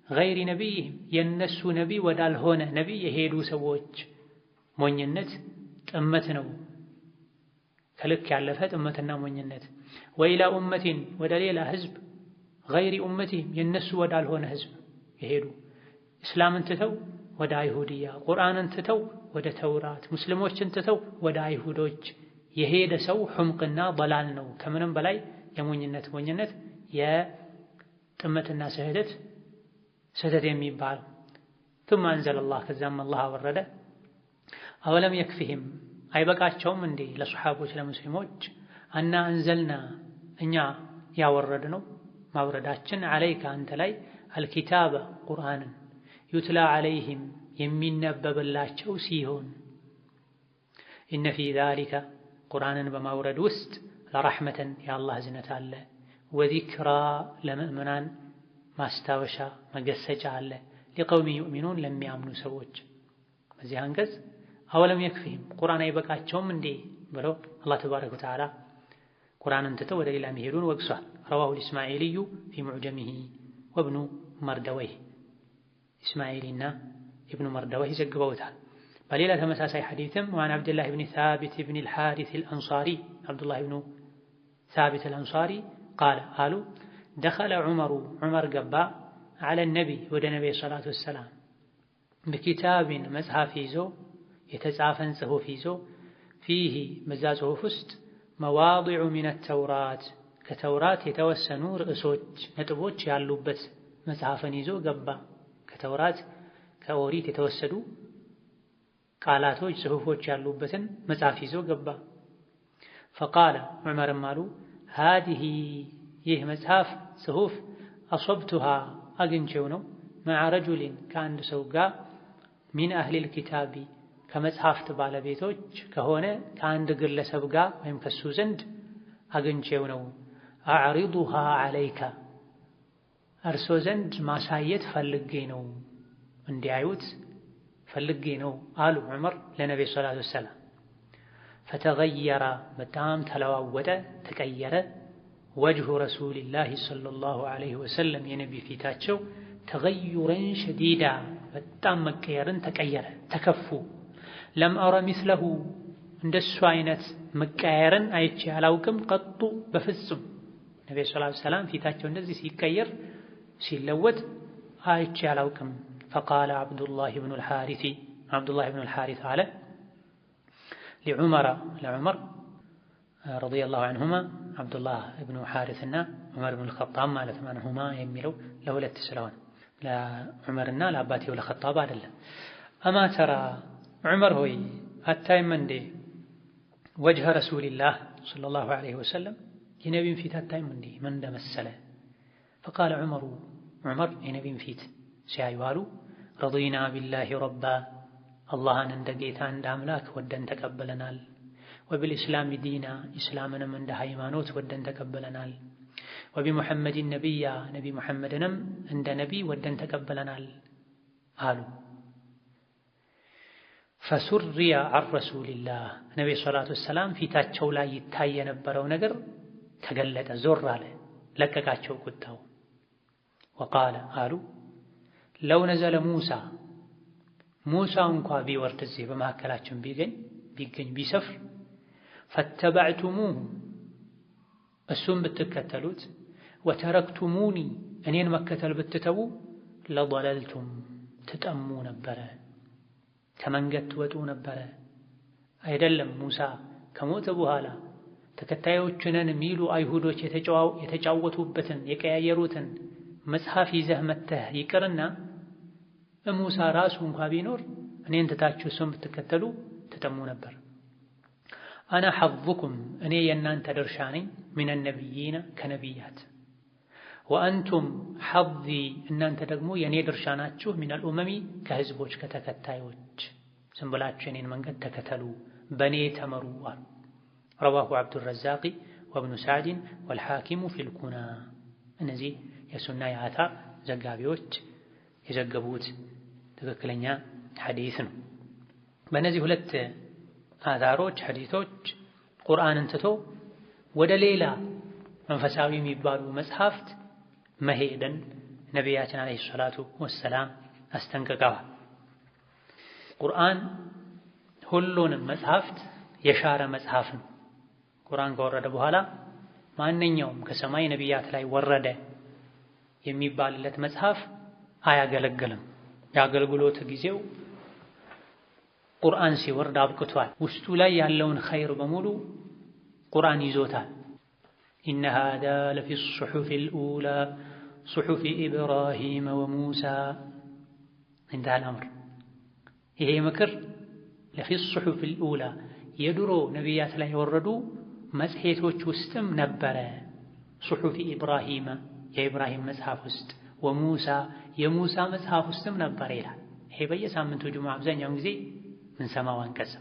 ገይሪ ነቢይህም የእነሱ ነቢይ ወዳልሆነ ነቢይ የሄዱ ሰዎች ሞኝነት ጥመት ነው፣ ከልክ ያለፈ ጥመትና ሞኝነት። ወኢላ ኡመቲን ወደ ሌላ ህዝብ ገይሪ ኡመቲህም የእነሱ ወዳልሆነ ህዝብ የሄዱ እስላምን ትተው ወደ አይሁድያ፣ ቁርአንን ትተው ወደ ተውራት፣ ሙስሊሞችን ትተው ወደ አይሁዶች የሄደ ሰው ሑምቅና በላል ነው። ከምንም በላይ የሞኝነት የጥመትና ስህተት የሚባለው። ثم أنزل الله ከዛም አላህ አወረደ አወለም የክፊህም አይበቃቸውም እንዴ ለሱሐቦች ለሙስሊሞች አና አንዘልና እኛ ያወረድ ነው ማውረዳችን አለይከ አንተ ላይ አልኪታበ ቁርአንን ዩትላ አለይህም የሚነበብላቸው ሲሆን ኢነ ፊ ዛሊከ ቁርአንን በማውረድ ውስጥ ለረሕመተን የአላህ እዝነት አለ፣ ወዚክራ ለምእመናን ማስታወሻ መገሰጫ አለ፣ ሊቀውሚ ዩእሚኑን ለሚያምኑ ሰዎች። በዚህ አንቀጽ አወለም የክፊህም ቁርአን አይበቃቸውም እንዴ ብሎ አላህ ተባረከ ወተዓላ ቁርአንን ትተው ወደ ሌላ መሄዱን ወቅሷል። ረዋሁ ልእስማዒልዩ ፊ ሙዕጀሚሂ ወብኑ መርደወይህ ኢስማዒልና ኢብኑ መርደወይህ ዘግበውታል። በሌላ ተመሳሳይ ሐዲትም ወአን ዓብድላህ ብን ሳቢት ብን አልሓሪስ አልአንሳሪ ዓብዱላህ ብኑ ሳቢት አልአንሳሪ ቃለ አሉ ደኸለ ዑመር ገባ ዐለ ነቢይ ወደ ነቢይ ሰላቱ ወሰላም በኪታብን መጽሐፍ ይዞ የተጻፈን ጽሑፍ ይዞ ፊህ በዛ ጽሑፍ ውስጥ መዋዲዑ ሚነ ተውራት ከተውራት የተወሰኑ ርዕሶች ነጥቦች ያሉበት መጽሐፍን ይዞ ገባ። ከተውራት ከኦሪት የተወሰዱ ቃላቶች ጽሑፎች ያሉበትን መጽሐፍ ይዞ ገባ። ፈቃለ ዑመርም አሉ ሃዲሂ ይህ መጽሐፍ ጽሑፍ አሶብቱሃ አግኝቼው ነው መዓ ረጁሊን ከአንድ ሰው ጋር ሚን አህሊል ኪታቢ ከመጽሐፍት ባለቤቶች ከሆነ ከአንድ ግለሰብ ጋር ወይም ከሱ ዘንድ አግኝቼው ነው። አዕሪዱሃ ዐለይከ እርሶ ዘንድ ማሳየት ፈልጌ ነው፣ እንዲያዩት ፈልጌ ነው አሉ ዑመር ለነቢዩ ሰላቱ ወሰላም። ፈተገየረ በጣም ተለዋወጠ ተቀየረ። ወጅሁ ረሱሊላሂ ሰለላሁ ዐለይሂ ወሰለም የነቢ ፊታቸው ተገዩረን ሸዲዳ በጣም መቀየርን ተቀየረ፣ ተከፉ። ለም አረ ሚስለሁ እንደሱ አይነት መቀየርን አይቼ አላውቅም ቀጡ በፍጹም። ነቢዩ ሰለላሁ ዐለይሂ ወሰለም ፊታቸው እንደዚህ ሲቀየር ሲለወጥ አይቼ አላውቅም። ፈቃለ ዓብዱላህ ብኑ አልሓሪስ አለ ለዑመር ረዲየላሁ ዐንሁማ ዓብዱላህ ብኑ ሓሪስና ዑመር ብኑ አልኸጣብ ማለት አንሁማ የሚለው ለሁለት ስለሆነ ለዑመርና ለአባቴው ለኸጣብ አይደለም። አማ ተራ ዑመር ሆይ አታይም እንዴ ወጅሀ ረሱሊላህ ሰለላሁ ዐለይሂ ወሰለም የነቢን ፊት አታይም እንዴ ምን እንደመሰለ። ፈቃለ ዑመር የነቢን ፊት ሲያዩ አሉ ረዲና ቢላሂ ረባ አላህን እንደ ጌታ እንደ አምላክ ወደን ተቀበለናል። ወቢልእስላሚ ዲና ኢስላምንም እንደ ሃይማኖት ወደን ተቀበለናል። ወቢሙሐመድን ነቢያ ነቢ ሙሐመድንም እንደ ነቢይ ወደን ተቀበለናል አሉ። ፈሱሪያ ዐን ረሱሊላህ ነቢዩ ሰላቱ ወሰላም ፊታቸው ላይ ይታይ የነበረው ነገር ተገለጠ፣ ዞር አለ፣ ለቀቃቸው ቁጣው። ወቃለ አሉ ለው ነዘለ ሙሳ እንኳ ቢወርድ እዚህ በመካከላችን ቢገኝ ቢሰፍር ፈተበዕቱሙሁ እሱም ብትከተሉት ወተረክቱሙኒ እኔን መከተል ብትተዉ ለضለልቱም ትጠሙ ነበረ፣ ከመንገድ ትወጡ ነበረ። አይደለም ሙሳ ከሞተ በኋላ ተከታዮችንን የሚሉ አይሁዶች የተጫወቱበትን የቀያየሩትን መጽሐፍ ይዘህ መተህ ይቅርና ሙሳ ራሱ እንኳ ቢኖር እኔን ትታችሁ እሱን ብትከተሉ ትጠሙ ነበር። አና ሐظኩም እኔ የእናንተ ድርሻ ነኝ ሚነ ነቢይነ ከነቢያት፣ ወአንቱም ሐظ እናንተ ደግሞ የእኔ ድርሻ ናችሁ ሚነል ኡመሚ ከህዝቦች ከተከታዮች። ዝም ብላችሁ የኔን መንገድ ተከተሉ፣ በእኔ ተመሩ አሉ። ረዋሁ ዓብዱረዛቅ ወብኑ ሰዕድን ወልሓኪሙ ፊል ኩና እነዚህ የሱና የአታር ዘጋቢዎች የዘገቡት ትክክለኛ ሐዲስ ነው። በእነዚህ ሁለት አታሮች ሐዲሶች ቁርአንን ትቶ ወደ ሌላ መንፈሳዊ የሚባሉ መጽሐፍት መሄድን ነቢያችን አለይሂ ሰላቱ ወሰላም አስጠንቅቀዋል። ቁርአን ሁሉንም መጽሐፍት የሻረ መጽሐፍ ነው። ቁርአን ከወረደ በኋላ ማንኛውም ከሰማይ ነቢያት ላይ ወረደ የሚባልለት መጽሐፍ አያገለግልም። የአገልግሎት ጊዜው ቁርአን ሲወርድ አብቅቷል። ውስጡ ላይ ያለውን ኸይር በሙሉ ቁርአን ይዞታል። ኢነ ሃዛ ለፊ ሱሑፊል ኡላ ሱሑፊ ኢብራሂም ወሙሳ እንተሃል አምር። ይሄ ምክር ለፊ ሱሑፊል ኡላ የድሮ ነቢያት ላይ የወረዱ መጽሔቶች ውስጥም ነበረ። ሱሑፊ ኢብራሂም የኢብራሂም መጽሐፍ ውስጥ፣ ወሙሳ የሙሳ መጽሐፍ ውስጥም ነበረ ይላል። ይሄ በየሳምንቱ ጁምዓ አብዛኛውን ጊዜ ምንሰማው አንቀጽ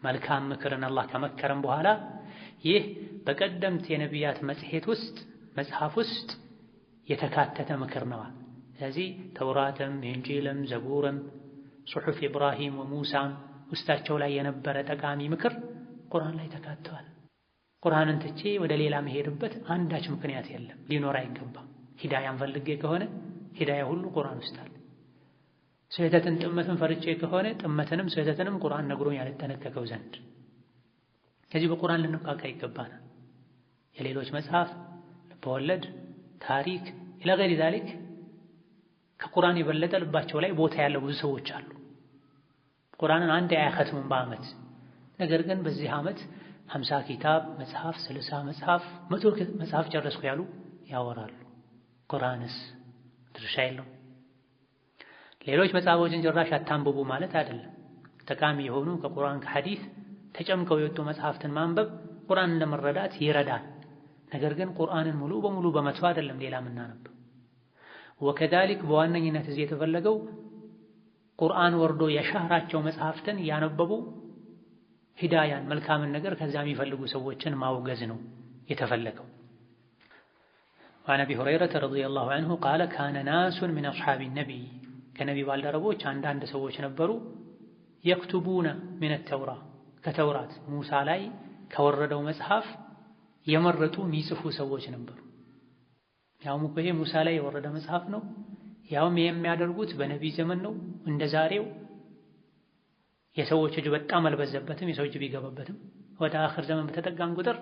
መልካም ምክርን አላህ ከመከረም በኋላ ይህ በቀደምት የነቢያት መጽሐፍ ውስጥ የተካተተ ምክር ነው። ስለዚህ ተውራትም ኢንጂልም ዘቡርም ሱሑፍ ኢብራሂም ወሙሳም ውስጣቸው ላይ የነበረ ጠቃሚ ምክር ቁርአን ላይ ተካተዋል። ቁርአንን ትቼ ወደ ሌላ መሄድበት አንዳች ምክንያት የለም፣ ሊኖር አይገባም። ሂዳያን ፈልጌ ከሆነ ሂዳያ ሁሉ ቁርአን ውስጥ አለ። ስህተትን ጥመትን ፈርቼ ከሆነ ጥመትንም ስህተትንም ቁርአን ነግሮኝ ያልጠነቀቀው ዘንድ ከዚህ በቁርአን ልንቃቃ ይገባናል። የሌሎች መጽሐፍ ልብወለድ፣ ታሪክ ኢለገሪ ዛሊክ ከቁርአን የበለጠ ልባቸው ላይ ቦታ ያለው ብዙ ሰዎች አሉ። ቁርአንን አንድ አያኸትሙም በዓመት። ነገር ግን በዚህ ዓመት 50 ኪታብ መጽሐፍ 60 መጽሐፍ 100 መጽሐፍ ጨረስኩ ያሉ ያወራሉ። ቁርአንስ ድርሻ የለውም። ሌሎች መጽሐፎችን ጭራሽ አታንብቡ ማለት አይደለም። ጠቃሚ የሆኑ ከቁርአን ከሐዲስ ተጨምቀው የወጡ መጽሐፍትን ማንበብ ቁርአንን ለመረዳት ይረዳል። ነገር ግን ቁርአንን ሙሉ በሙሉ በመተው አይደለም ሌላ የምናነበው። ወከዛሊክ በዋነኝነት እዚህ የተፈለገው ቁርአን ወርዶ የሻራቸው መጽሐፍትን ያነበቡ ሂዳያን መልካምን ነገር ከዛ የሚፈልጉ ሰዎችን ማውገዝ ነው የተፈለገው። وعن أبي هريرة رضي الله عنه قال كان ناس من أصحاب النبي ከነቢ ባልደረቦች አንዳንድ ሰዎች ነበሩ የክቱቡና من التوراة ከተውራት ሙሳ ላይ ከወረደው መጽሐፍ የመረጡ የሚጽፉ ሰዎች ነበሩ። ያውም እኮ ይሄ ሙሳ ላይ የወረደ መጽሐፍ ነው። ያውም የሚያደርጉት በነቢይ ዘመን ነው። እንደ ዛሬው የሰዎች እጅ በጣም አልበዘበትም፣ የሰው እጅ ቢገባበትም ወደ አኺር ዘመን በተጠጋን ቁጥር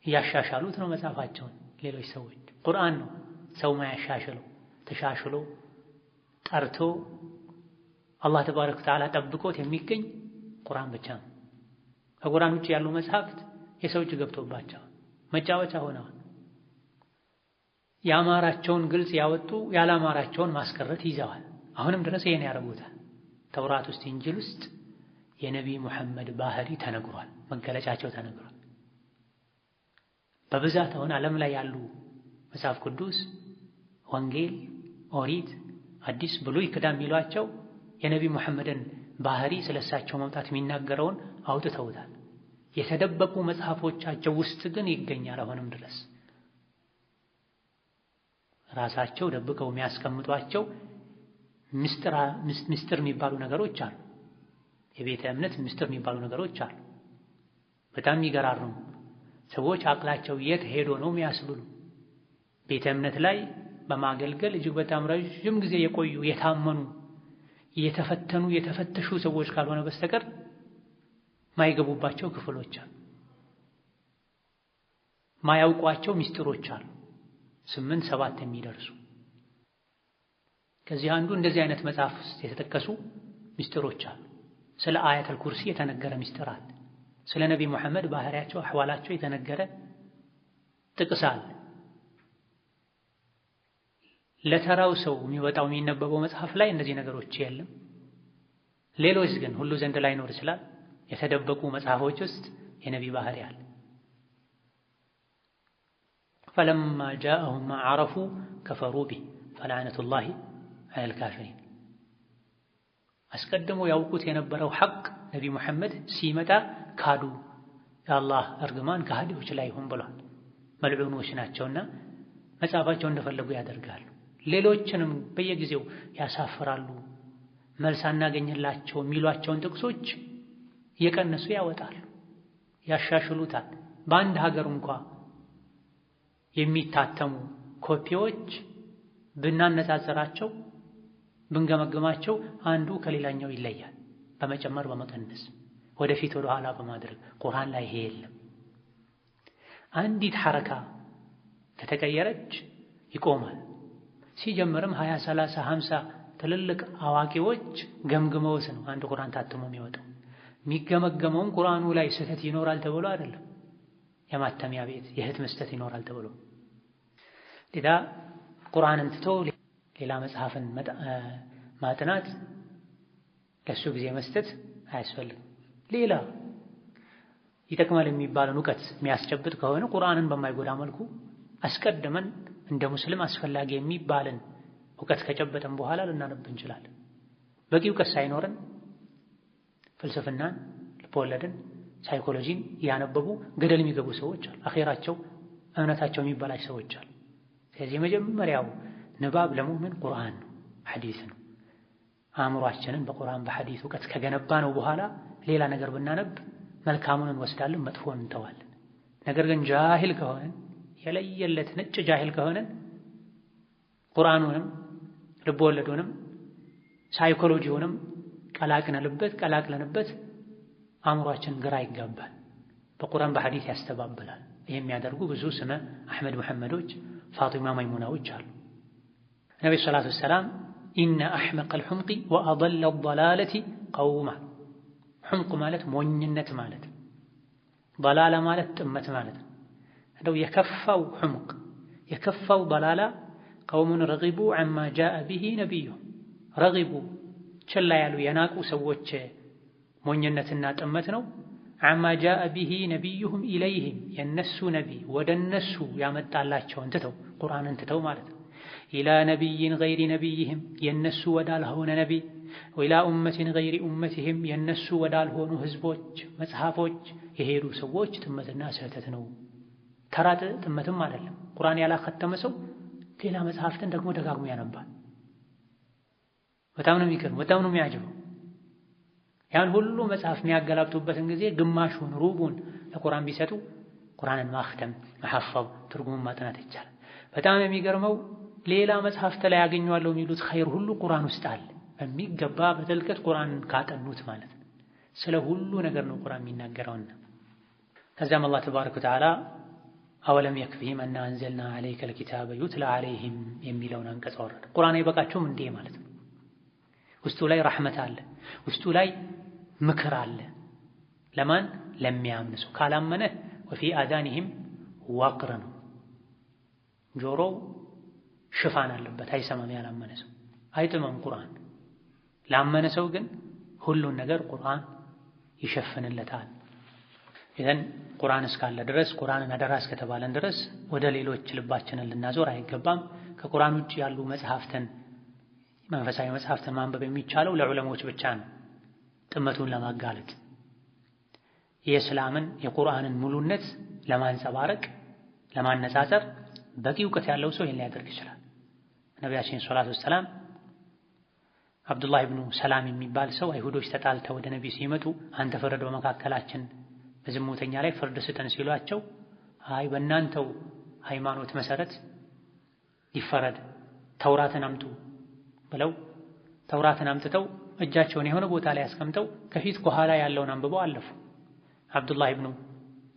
እያሻሻሉት ነው መጽሐፋቸውን። ሌሎች ሰዎች ቁርአን ነው ሰው ማያሻሽለው፣ ተሻሽሎ ጠርቶ አላህ ተባረከ ወተዓላ ጠብቆት የሚገኝ ቁርአን ብቻ ነው። ከቁርአን ውጭ ያሉ መጽሐፍት የሰው እጅ ገብቶባቸው መጫወቻ ሆነዋል። ያማራቸውን ግልጽ ያወጡ ያላማራቸውን ማስቀረት ይዘዋል። አሁንም ድረስ ይሄን ያደርጉታል። ተውራት ውስጥ ኢንጂል ውስጥ የነቢ ሙሐመድ ባህሪ ተነግሯል፣ መገለጫቸው ተነግሯል። በብዛት አሁን ዓለም ላይ ያሉ መጽሐፍ ቅዱስ፣ ወንጌል፣ ኦሪት፣ አዲስ፣ ብሉይ፣ ኪዳን የሚሏቸው የነቢ ሙሐመድን ባህሪ ስለሳቸው መምጣት የሚናገረውን አውጥተውታል። የተደበቁ መጽሐፎቻቸው ውስጥ ግን ይገኛል አሁንም ድረስ ራሳቸው ደብቀው የሚያስቀምጧቸው ምስጢር የሚባሉ ነገሮች አሉ። የቤተ እምነት ምስጢር የሚባሉ ነገሮች አሉ። በጣም ይገራርሙ። ሰዎች አቅላቸው የት ሄዶ ነው የሚያስብሉ። ቤተ እምነት ላይ በማገልገል እጅግ በጣም ረጅም ጊዜ የቆዩ የታመኑ የተፈተኑ የተፈተሹ ሰዎች ካልሆነ በስተቀር ማይገቡባቸው ክፍሎች አሉ። ማያውቋቸው ምስጢሮች አሉ 8 7 የሚደርሱ። ከዚህ አንዱ እንደዚህ አይነት መጽሐፍ ውስጥ የተጠቀሱ ምስጢሮች አሉ። ስለ አያተል ኩርሲ የተነገረ ምስጢር አለ። ስለ ነቢ ሙሐመድ ባህሪያቸው አህዋላቸው የተነገረ ጥቅስ አለ። ለተራው ሰው የሚወጣው የሚነበበው መጽሐፍ ላይ እነዚህ ነገሮች የለም። ሌሎች ግን ሁሉ ዘንድ ላይኖር ይችላል። የተደበቁ መጽሐፎች ውስጥ የነቢ ባህሪ አለ። ፈለማ ጃአሁም ማ ዐረፉ ከፈሩ ቢህ ፈለዕነቱላሂ ዐለል ካፊሪን። አስቀድሞ ያውቁት የነበረው ሐቅ ነቢ ሙሐመድ ሲመጣ ካዱ። የአላህ እርግማን ከሃዲዎች ላይ ይሁን ብሏል። መልዑኖች ናቸውና መጽሐፋቸው እንደፈለጉ ያደርጋሉ። ሌሎችንም በየጊዜው ያሳፍራሉ። መልስ አናገኝላቸው የሚሏቸውን ጥቅሶች እየቀነሱ ያወጣሉ፣ ያሻሽሉታል። በአንድ ሀገር እንኳ የሚታተሙ ኮፒዎች ብናነጻጽራቸው ብንገመግማቸው አንዱ ከሌላኛው ይለያል። በመጨመር በመቀነስ ወደፊት ወደ ኋላ በማድረግ ቁርአን ላይ ይሄ የለም። አንዲት ሐረካ ከተቀየረች ይቆማል። ሲጀምርም 20፣ 30፣ 50 ትልልቅ አዋቂዎች ገምግመውት ነው አንድ ቁርአን ታትሞ የሚወጣው። የሚገመገመውም ቁርአኑ ላይ ስህተት ይኖራል ተብሎ አይደለም። የማተሚያ ቤት የህትመት ስህተት ይኖራል ተብሎ ሌላ ቁርአንን ትቶ ሌላ መጽሐፍን ማጥናት ለሱ ጊዜ መስጠት አያስፈልግም። ሌላ ይጠቅማል የሚባልን እውቀት የሚያስጨብጥ ከሆነ ቁርአንን በማይጎዳ መልኩ አስቀድመን እንደ ሙስሊም አስፈላጊ የሚባልን እውቀት ከጨበጠን በኋላ ልናነብ እንችላለን። በቂ እውቀት ሳይኖረን ፍልስፍናን፣ ልቦለድን፣ ሳይኮሎጂን ያነበቡ ገደል የሚገቡ ሰዎች አሉ። አኼራቸው እምነታቸው የሚበላሽ ሰዎች አሉ። ስለዚህ የመጀመሪያው ንባብ ለሙእምን ቁርአን ነው፣ ሐዲስ ነው። አእምሯችንን በቁርአን በሐዲስ እውቀት ከገነባ ነው በኋላ ሌላ ነገር ብናነብ መልካሙን እንወስዳለን፣ መጥፎን እንተዋለን። ነገር ግን ጃሂል ከሆነን የለየለት ነጭ ጃሂል ከሆነን ቁርአኑንም ልቦለዱንም ሳይኮሎጂውንም ቀላቅለንበት አእምሯችን ግራ ይጋባል፣ በቁርአን በሐዲስ ያስተባብላል። ይሄ የሚያደርጉ ብዙ ስመ አሕመድ መሐመዶች፣ ፋጢማ መይሙናዎች አሉ። ነብዩ ሰለላሁ ዐለይሂ ወሰለም ኢነ አሕመቀል ሑምቂ ወአደለ ضላለቲ ቀውማ። ሑምቅ ማለት ሞኝነት ማለት፣ ضላላ ማለት ጥመት ማለት ነው። እንደው የከፋው ሑምቅ የከፋው ضላላ ቀውሙን ረጊቡ ዐማ ጃአ ቢሂ ነቢዩ። ረጊቡ ችላ ያሉ የናቁ ሰዎች ሞኝነትና ጥመት ነው። ዐማ ጃአ ቢሂ ነቢዩሁም ኢለይሂም የነሱ ነቢ ወደ እነሱ ያመጣላቸውን ትተው ቁርአንን ትተው ማለት ነው። ኢላ ነቢይን ገይሪ ነቢይህም የነሱ ወዳልሆነ ነቢ፣ ወኢላ ኡመቲን ገይሪ ኡመቲህም የነሱ ወዳልሆኑ ህዝቦች መጽሐፎች የሄዱ ሰዎች ጥመትና ስህተት ነው። ተራ ጥመትም አይደለም። ቁርአን ያላከተመ ሰው ሌላ መጽሐፍትን ደግሞ ደጋግሞ ያነባል። በጣም ነው የሚገርመው፣ በጣም ነው የሚያጅበው። ያን ሁሉ መጽሐፍ የሚያገላብጡበትን ጊዜ ግማሹን ሩቡን ለቁርአን ቢሰጡ ቁርአንን ማክተም መሐፈዝ ትርጉሙን ማጥናት ይቻላል። በጣም የሚገርመው ሌላ መጽሐፍት ላይ ያገኘዋለሁ የሚሉት ኸይር ሁሉ ቁርአን ውስጥ አለ። በሚገባ በጥልቀት ቁርአንን ካጠኑት ማለት ነው። ስለ ሁሉ ነገር ነው ቁርአን የሚናገረውና ከዚያም አላህ ተባረከ ወተዓላ አወለም የክፊህም አና አንዘልና ዐለይከል ኪታበ ዩትላ ዐለይሂም የሚለውን አንቀጽ አወረደ። ቁርአን አይበቃቸውም እንዴ ማለት ነው። ውስጡ ላይ ረሕመት አለ፣ ውስጡ ላይ ምክር አለ። ለማን? ለሚያምን ሰው። ካላመነ ወፊ አዛኒሂም ወቅር ነው፣ ጆሮው ሽፋን አለበት፣ አይሰማም። ያላመነ ሰው አይጥመም ቁርአን። ላመነ ሰው ግን ሁሉን ነገር ቁርአን ይሸፍንለታል። ኢዘን ቁርአን እስካለ ድረስ ቁርአንን አደራ እስከተባለን ድረስ ወደ ሌሎች ልባችንን ልናዞር አይገባም። ከቁርአን ውጭ ያሉ መጽሐፍትን መንፈሳዊ መጽሐፍትን ማንበብ የሚቻለው ለዑለሞች ብቻ ነው፣ ጥመቱን ለማጋለጥ የእስላምን የቁርአንን ሙሉነት ለማንጸባረቅ ለማነጻጸር በቂ እውቀት ያለው ሰው ይህን ሊያደርግ ይችላል። ነቢያችን ሰለላሁ ዐለይሂ ወሰለም አብዱላህ ኢብኑ ሰላም የሚባል ሰው አይሁዶች ተጣልተው ወደ ነቢ ሲመጡ አንተ ፍረድ በመካከላችን በዝሙተኛ ላይ ፍርድ ስጠን ሲሏቸው አይ በእናንተው ሃይማኖት መሰረት ይፈረድ ተውራትን አምጡ ብለው ተውራትን አምጥተው እጃቸውን የሆነ ቦታ ላይ አስቀምጠው ከፊት ከኋላ ያለውን አንብበው አለፉ። አብዱላህ ኢብኑ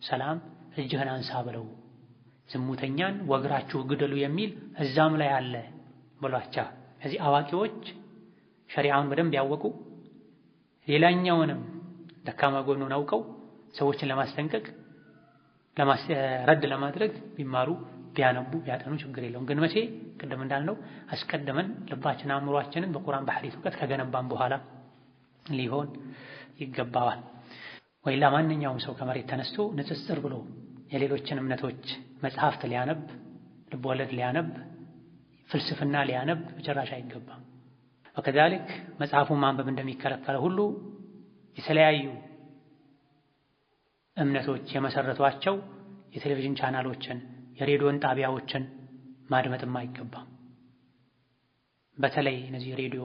ሰላም እጅህን አንሳ ብለው ዝሙተኛን ወግራችሁ ግደሉ የሚል እዛም ላይ አለ ብሏቸው። እዚህ አዋቂዎች ሸሪዓውን በደንብ ያወቁ ሌላኛውንም ደካማ ጎኑን አውቀው ሰዎችን ለማስጠንቀቅ ረድ ለማድረግ ቢማሩ ቢያነቡ ቢያጠኑ ችግር የለውም። ግን መቼ ቅድም እንዳልነው አስቀድመን ልባችን አእምሯችንን በቁርአን በሐዲስ እውቀት ከገነባን በኋላ ሊሆን ይገባዋል። ወይላ ማንኛውም ሰው ከመሬት ተነስቶ ንጽጽር ብሎ የሌሎችን እምነቶች መጽሐፍት ሊያነብ ልቦለድ ሊያነብ ፍልስፍና ሊያነብ በጭራሽ አይገባም። ወከዛሊክ መጽሐፉን ማንበብ እንደሚከለከለ ሁሉ የተለያዩ እምነቶች የመሰረቷቸው የቴሌቪዥን ቻናሎችን የሬዲዮን ጣቢያዎችን ማድመጥም አይገባም። በተለይ እነዚህ ሬዲዮ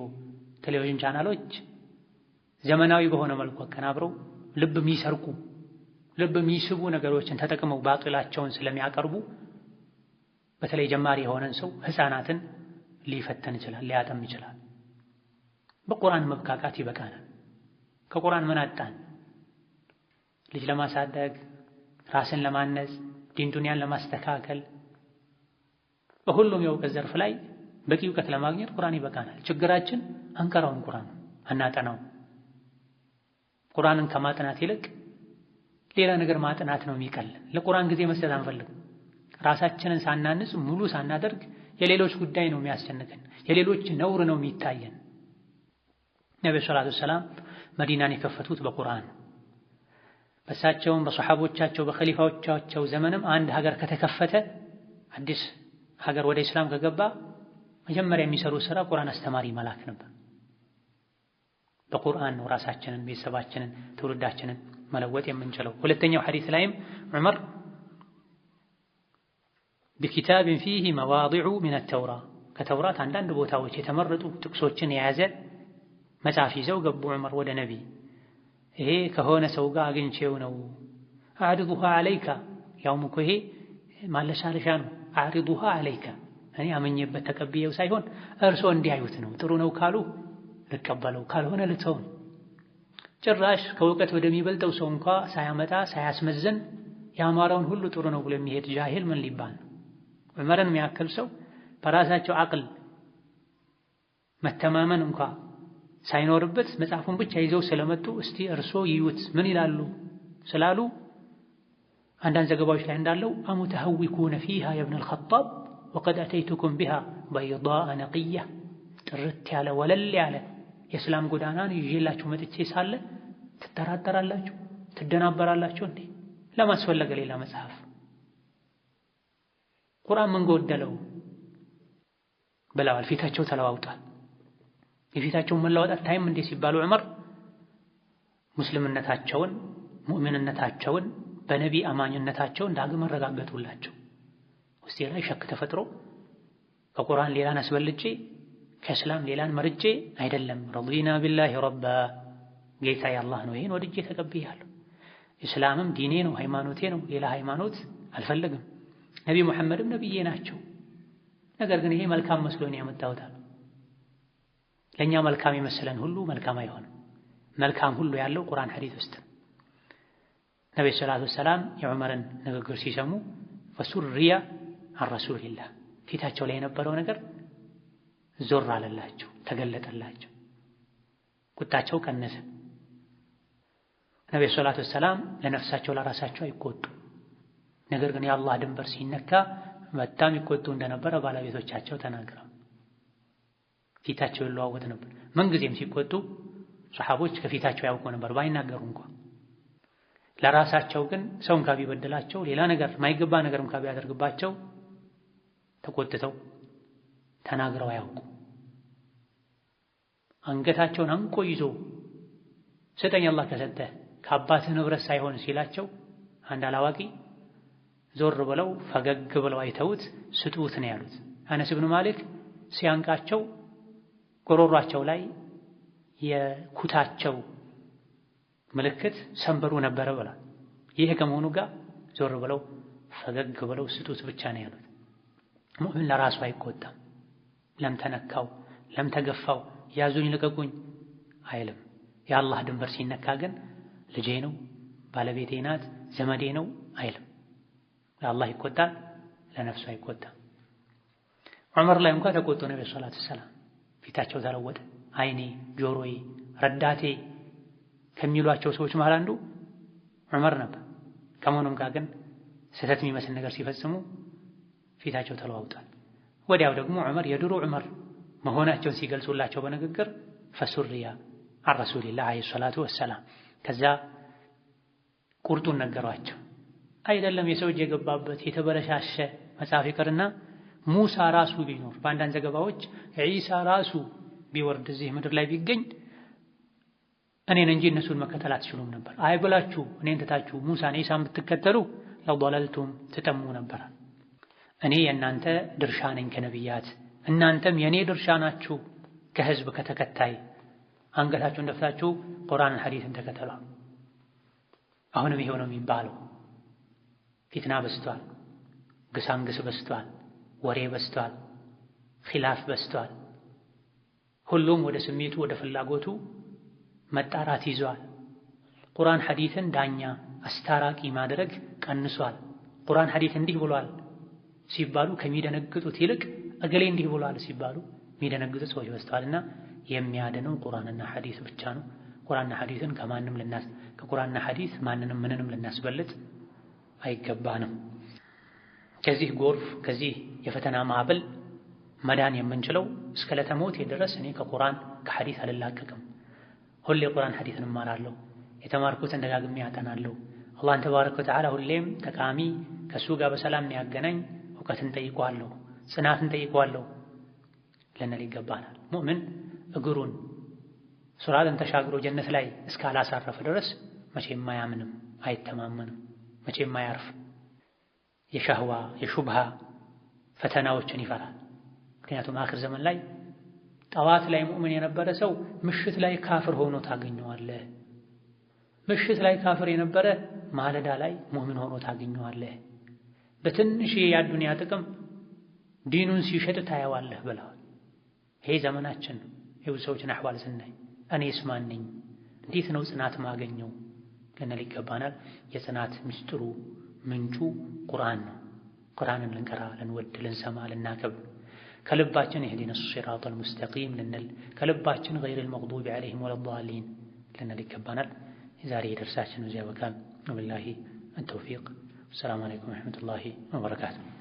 ቴሌቪዥን ቻናሎች ዘመናዊ በሆነ መልኩ አቀናብረው ልብ የሚሰርቁ ልብ የሚስቡ ነገሮችን ተጠቅመው ባጢላቸውን ስለሚያቀርቡ በተለይ ጀማሪ የሆነን ሰው ሕፃናትን ሊፈተን ይችላል፣ ሊያጠም ይችላል። በቁርአን መብቃቃት ይበቃናል። ከቁርአን ምን አጣን? ልጅ ለማሳደግ፣ ራስን ለማነጽ፣ ዲን ዱንያን ለማስተካከል በሁሉም የእውቀት ዘርፍ ላይ በቂ እውቀት ለማግኘት ቁርአን ይበቃናል። ችግራችን አንቀራውን ቁርአን አናጠናው። ቁርአንን ከማጥናት ይልቅ ሌላ ነገር ማጥናት ነው የሚቀልን። ለቁርአን ጊዜ መስጠት አንፈልግም። ራሳችንን ሳናንጽ ሙሉ ሳናደርግ የሌሎች ጉዳይ ነው የሚያስጨንቀን፣ የሌሎች ነውር ነው የሚታየን። ነብዩ ሰለላሁ ዐለይሂ ወሰለም መዲናን የከፈቱት በቁርአን በሳቸውም በሰሐቦቻቸው በኸሊፋዎቻቸው ዘመንም አንድ ሀገር ከተከፈተ አዲስ ሀገር ወደ እስላም ከገባ መጀመሪያ የሚሰሩት ስራ ቁርአን አስተማሪ መላክ ነበር። በቁርአን ነው ራሳችንን፣ ቤተሰባችንን፣ ትውልዳችንን መለወጥ የምንችለው። ሁለተኛው ሐዲስ ላይም ዑመር ቢኪታብን ፊህ መዋዲዑ ሚነ ተውራ ከተውራት አንዳንድ ቦታዎች የተመረጡ ጥቅሶችን የያዘ መጽሐፍ ይዘው ገቡ ዑመር ወደ ነቢይ። ይሄ ከሆነ ሰው ጋር አግኝቼው ነው። አዕሪዱሃ ዐለይከ ያውም እኮ ይሄ ማለሻለሻ ነው። አዕሪዱሃ ዐለይከ እኔ አመኘበት ተቀብዬው ሳይሆን እርስዎ እንዲያዩት ነው። ጥሩ ነው ካሉ ልቀበለው፣ ካልሆነ ልተው። ጭራሽ ከእውቀት ወደሚበልጠው ሰው እንኳ ሳያመጣ ሳያስመዘን ያማረውን ሁሉ ጥሩ ነው ብሎ የሚሄድ ጃሂል ምን ሊባል ነው? ዑመርን የሚያክል ሰው በራሳቸው አቅል መተማመን እንኳ ሳይኖርበት መጽሐፉን ብቻ ይዘው ስለመጡ እስቲ እርስዎ ይዩት ምን ይላሉ ስላሉ አንዳንድ ዘገባዎች ላይ እንዳለው አሙተሐዊኩነ ፊሃ የብነል ኸጣብ ወቀድ አተይቱኩም ቢሃ በይዳአ ነቅያ ጥርት ያለ ወለል ያለ የእስላም ጎዳናን ይዤላችሁ መጥቼ ሳለ ትጠራጠራላችሁ፣ ትደናበራላችሁ እንዴ? ለማስፈለገ ሌላ መጽሐፍ? ቁርአን ምን ጎደለው ብለዋል። ፊታቸው ተለዋውጧል። የፊታቸውን መለዋወጥ ታይም እንዴ ሲባሉ ዑመር ሙስሊምነታቸውን ሙእሚንነታቸውን በነቢ አማኝነታቸውን ዳግም አረጋገጡላቸው። ውስጤ ላይ ሸክ ተፈጥሮ ከቁርአን ሌላን አስበልጬ ከእስላም ሌላን መርጬ አይደለም። ረዲና ቢላሂ ረባ ጌታዬ አላህ ነው፣ ይሄን ወድጄ ተቀብያለሁ። እስላምም ዲኔ ነው፣ ሃይማኖቴ ነው፣ ሌላ ሃይማኖት አልፈልግም። ነቢ ሙሐመድም ነብዬ ናቸው። ነገር ግን ይሄ መልካም መስሎኝ ያመጣሁታል። ለኛ መልካም የመሰለን ሁሉ መልካም አይሆንም። መልካም ሁሉ ያለው ቁርአን ሐዲስ ውስጥ። ነብዩ ሰለላሁ ዐለይሂ ወሰለም የዑመርን ንግግር ሲሰሙ ፈሱሪያ አን ረሱሊላህ ፊታቸው ላይ የነበረው ነገር ዞር አለላቸው፣ ተገለጠላቸው፣ ቁጣቸው ቀነሰ። ነብዩ ሰለላሁ ዐለይሂ ወሰለም ለነፍሳቸው ለራሳቸው አይቆጡ። ነገር ግን የአላህ ድንበር ሲነካ በጣም ይቆጡ እንደነበረ ባለቤቶቻቸው ተናግረው ፊታቸው ይለዋወጥ ነበር። ምንጊዜም ሲቆጡ ሰሐቦች ከፊታቸው ያውቁ ነበር ባይናገሩ እንኳን። ለራሳቸው ግን ሰውን ቢበድላቸው ሌላ ነገር ማይገባ ነገርም ቢያደርግባቸው ተቆጥተው ተናግረው አያውቁ። አንገታቸውን አንቆ ይዞ ስጠኝ አላህ ከሰጠህ ከአባትህ ንብረት ሳይሆን ሲላቸው አንድ አላዋቂ ዞር ብለው ፈገግ ብለው አይተውት ስጡት ነው ያሉት። አነስ ብኑ ማሊክ ሲያንቃቸው ጎሮሯቸው ላይ የኩታቸው ምልክት ሰንበሩ ነበረ ብሏል። ይህ ከመሆኑ ጋር ዞር ብለው ፈገግ ብለው ስጡት ብቻ ነው ያሉት። ሙእሚን ለራሱ አይቆጣም። ለምተነካው ለምተገፋው ያዙኝ ልቀቁኝ አይልም። የአላህ ድንበር ሲነካ ግን ልጄ ነው፣ ባለቤቴ ናት፣ ዘመዴ ነው አይልም። ለአላህ ይቆጣል፣ ለነፍሱ አይቆጣም። ዑመር ላይ እንኳን ተቆጡ ነብዩ ሰለላሁ ዐለይሂ ወሰለም። ፊታቸው ተለወጠ። አይኔ፣ ጆሮዬ፣ ረዳቴ ከሚሏቸው ሰዎች መሃል አንዱ ዑመር ነበር። ከመሆኑም ጋር ግን ስህተት የሚመስል ነገር ሲፈጽሙ ፊታቸው ተለዋውጧል። ወዲያው ደግሞ ዑመር የድሮ ዑመር መሆናቸውን ሲገልጹላቸው በንግግር ፈሱሪያ አን ረሱሊላህ ዐለይሂ ሰላቱ ወሰላም። ከዛ ቁርጡን ነገሯቸው። አይደለም የሰው እጅ የገባበት የተበለሻሸ መጽሐፍ ይቅርና ሙሳ ራሱ ቢኖር በአንዳንድ ዘገባዎች ዒሳ ራሱ ቢወርድ እዚህ ምድር ላይ ቢገኝ እኔን እንጂ እነሱን መከተል አትችሉም ነበር። አይ ብላችሁ እኔን ትታችሁ ሙሳን ዒሳን ብትከተሉ ለضللتم ትጠሙ ነበር። እኔ የእናንተ ድርሻ ነኝ ከነቢያት፣ እናንተም የእኔ ድርሻ ናችሁ ከህዝብ ከተከታይ። አንገታችሁን ደፍታችሁ ቁርአንን ሐዲስን ተከተሉ። አሁንም ይሄው ነው የሚባለው። ፊትና በስቷል፣ ግሳንግስ በስቷል፣ ወሬ በስቷል፣ ኺላፍ በስቷል። ሁሉም ወደ ስሜቱ ወደ ፍላጎቱ መጣራት ይዟል። ቁርአን ሐዲስን ዳኛ አስታራቂ ማድረግ ቀንሷል። ቁርአን ሐዲስ እንዲህ ብሏል ሲባሉ ከሚደነግጡት ይልቅ እገሌ እንዲህ ብሏል ሲባሉ የሚደነግጡት ሰዎች በዝተዋልና የሚያድነው ቁርአንና ሐዲስ ብቻ ነው። ቁርአንና ሐዲስን ከቁርአንና ሐዲስ ማንንም ምንንም ልናስበልጥ አይገባንም። ከዚህ ጎርፍ ከዚህ የፈተና ማዕበል መዳን የምንችለው እስከ ለተሞት ድረስ እኔ ከቁርአን ከሐዲስ አልላቀቅም፣ ሁሌ ቁርአን ሐዲስን እማራለሁ፣ የተማርኩትን ደጋግሜ አጠናለሁ፣ አላህን ተባረከ ወተዓላ ሁሌም ጠቃሚ ከሱ ጋር በሰላም ያገናኝ እውቀትን ጠይቀዋለሁ፣ ጽናትን ጠይቀዋለሁ ልንል ይገባናል። ሙእምን እግሩን ሱራትን ተሻግሮ ጀነት ላይ እስካላሳረፈ ድረስ መቼም አያምንም፣ አይተማመንም፣ መቼም አያርፍ። የሻህዋ የሹብሃ ፈተናዎችን ይፈራል። ምክንያቱም አኽር ዘመን ላይ ጠዋት ላይ ሙእምን የነበረ ሰው ምሽት ላይ ካፍር ሆኖ ታገኘዋለህ። ምሽት ላይ ካፍር የነበረ ማለዳ ላይ ሙእምን ሆኖ ታገኘዋለህ። በትንሽ የዱንያ ጥቅም ዲኑን ሲሸጥ ታየዋለህ ብለዋል። ይሄ ዘመናችን ነው። የብዙ ሰዎችን አሕዋል ስናይ እኔስ ማን ነኝ? እንዴት ነው ጽናት ማገኘው ልንል ይገባናል። የጽናት ምስጢሩ ምንጩ ቁርአን ነው። ቁርአንን ልንቀራ፣ ልንወድ፣ ልንሰማ፣ ልናከብር ከልባችን ኢህዲነ ሲራጠል ሙስተቂም ልንል ከልባችን ገይረል መግዱቢ ዐለይሂም ወለዷሊን ልንል ይገባናል። የዛሬ ደርሳችን እዚያ በቃል። ወቢላሂ አተውፊቅ። ሰላም አለይኩም ወረሕመቱላሂ ወበረካቱሁ።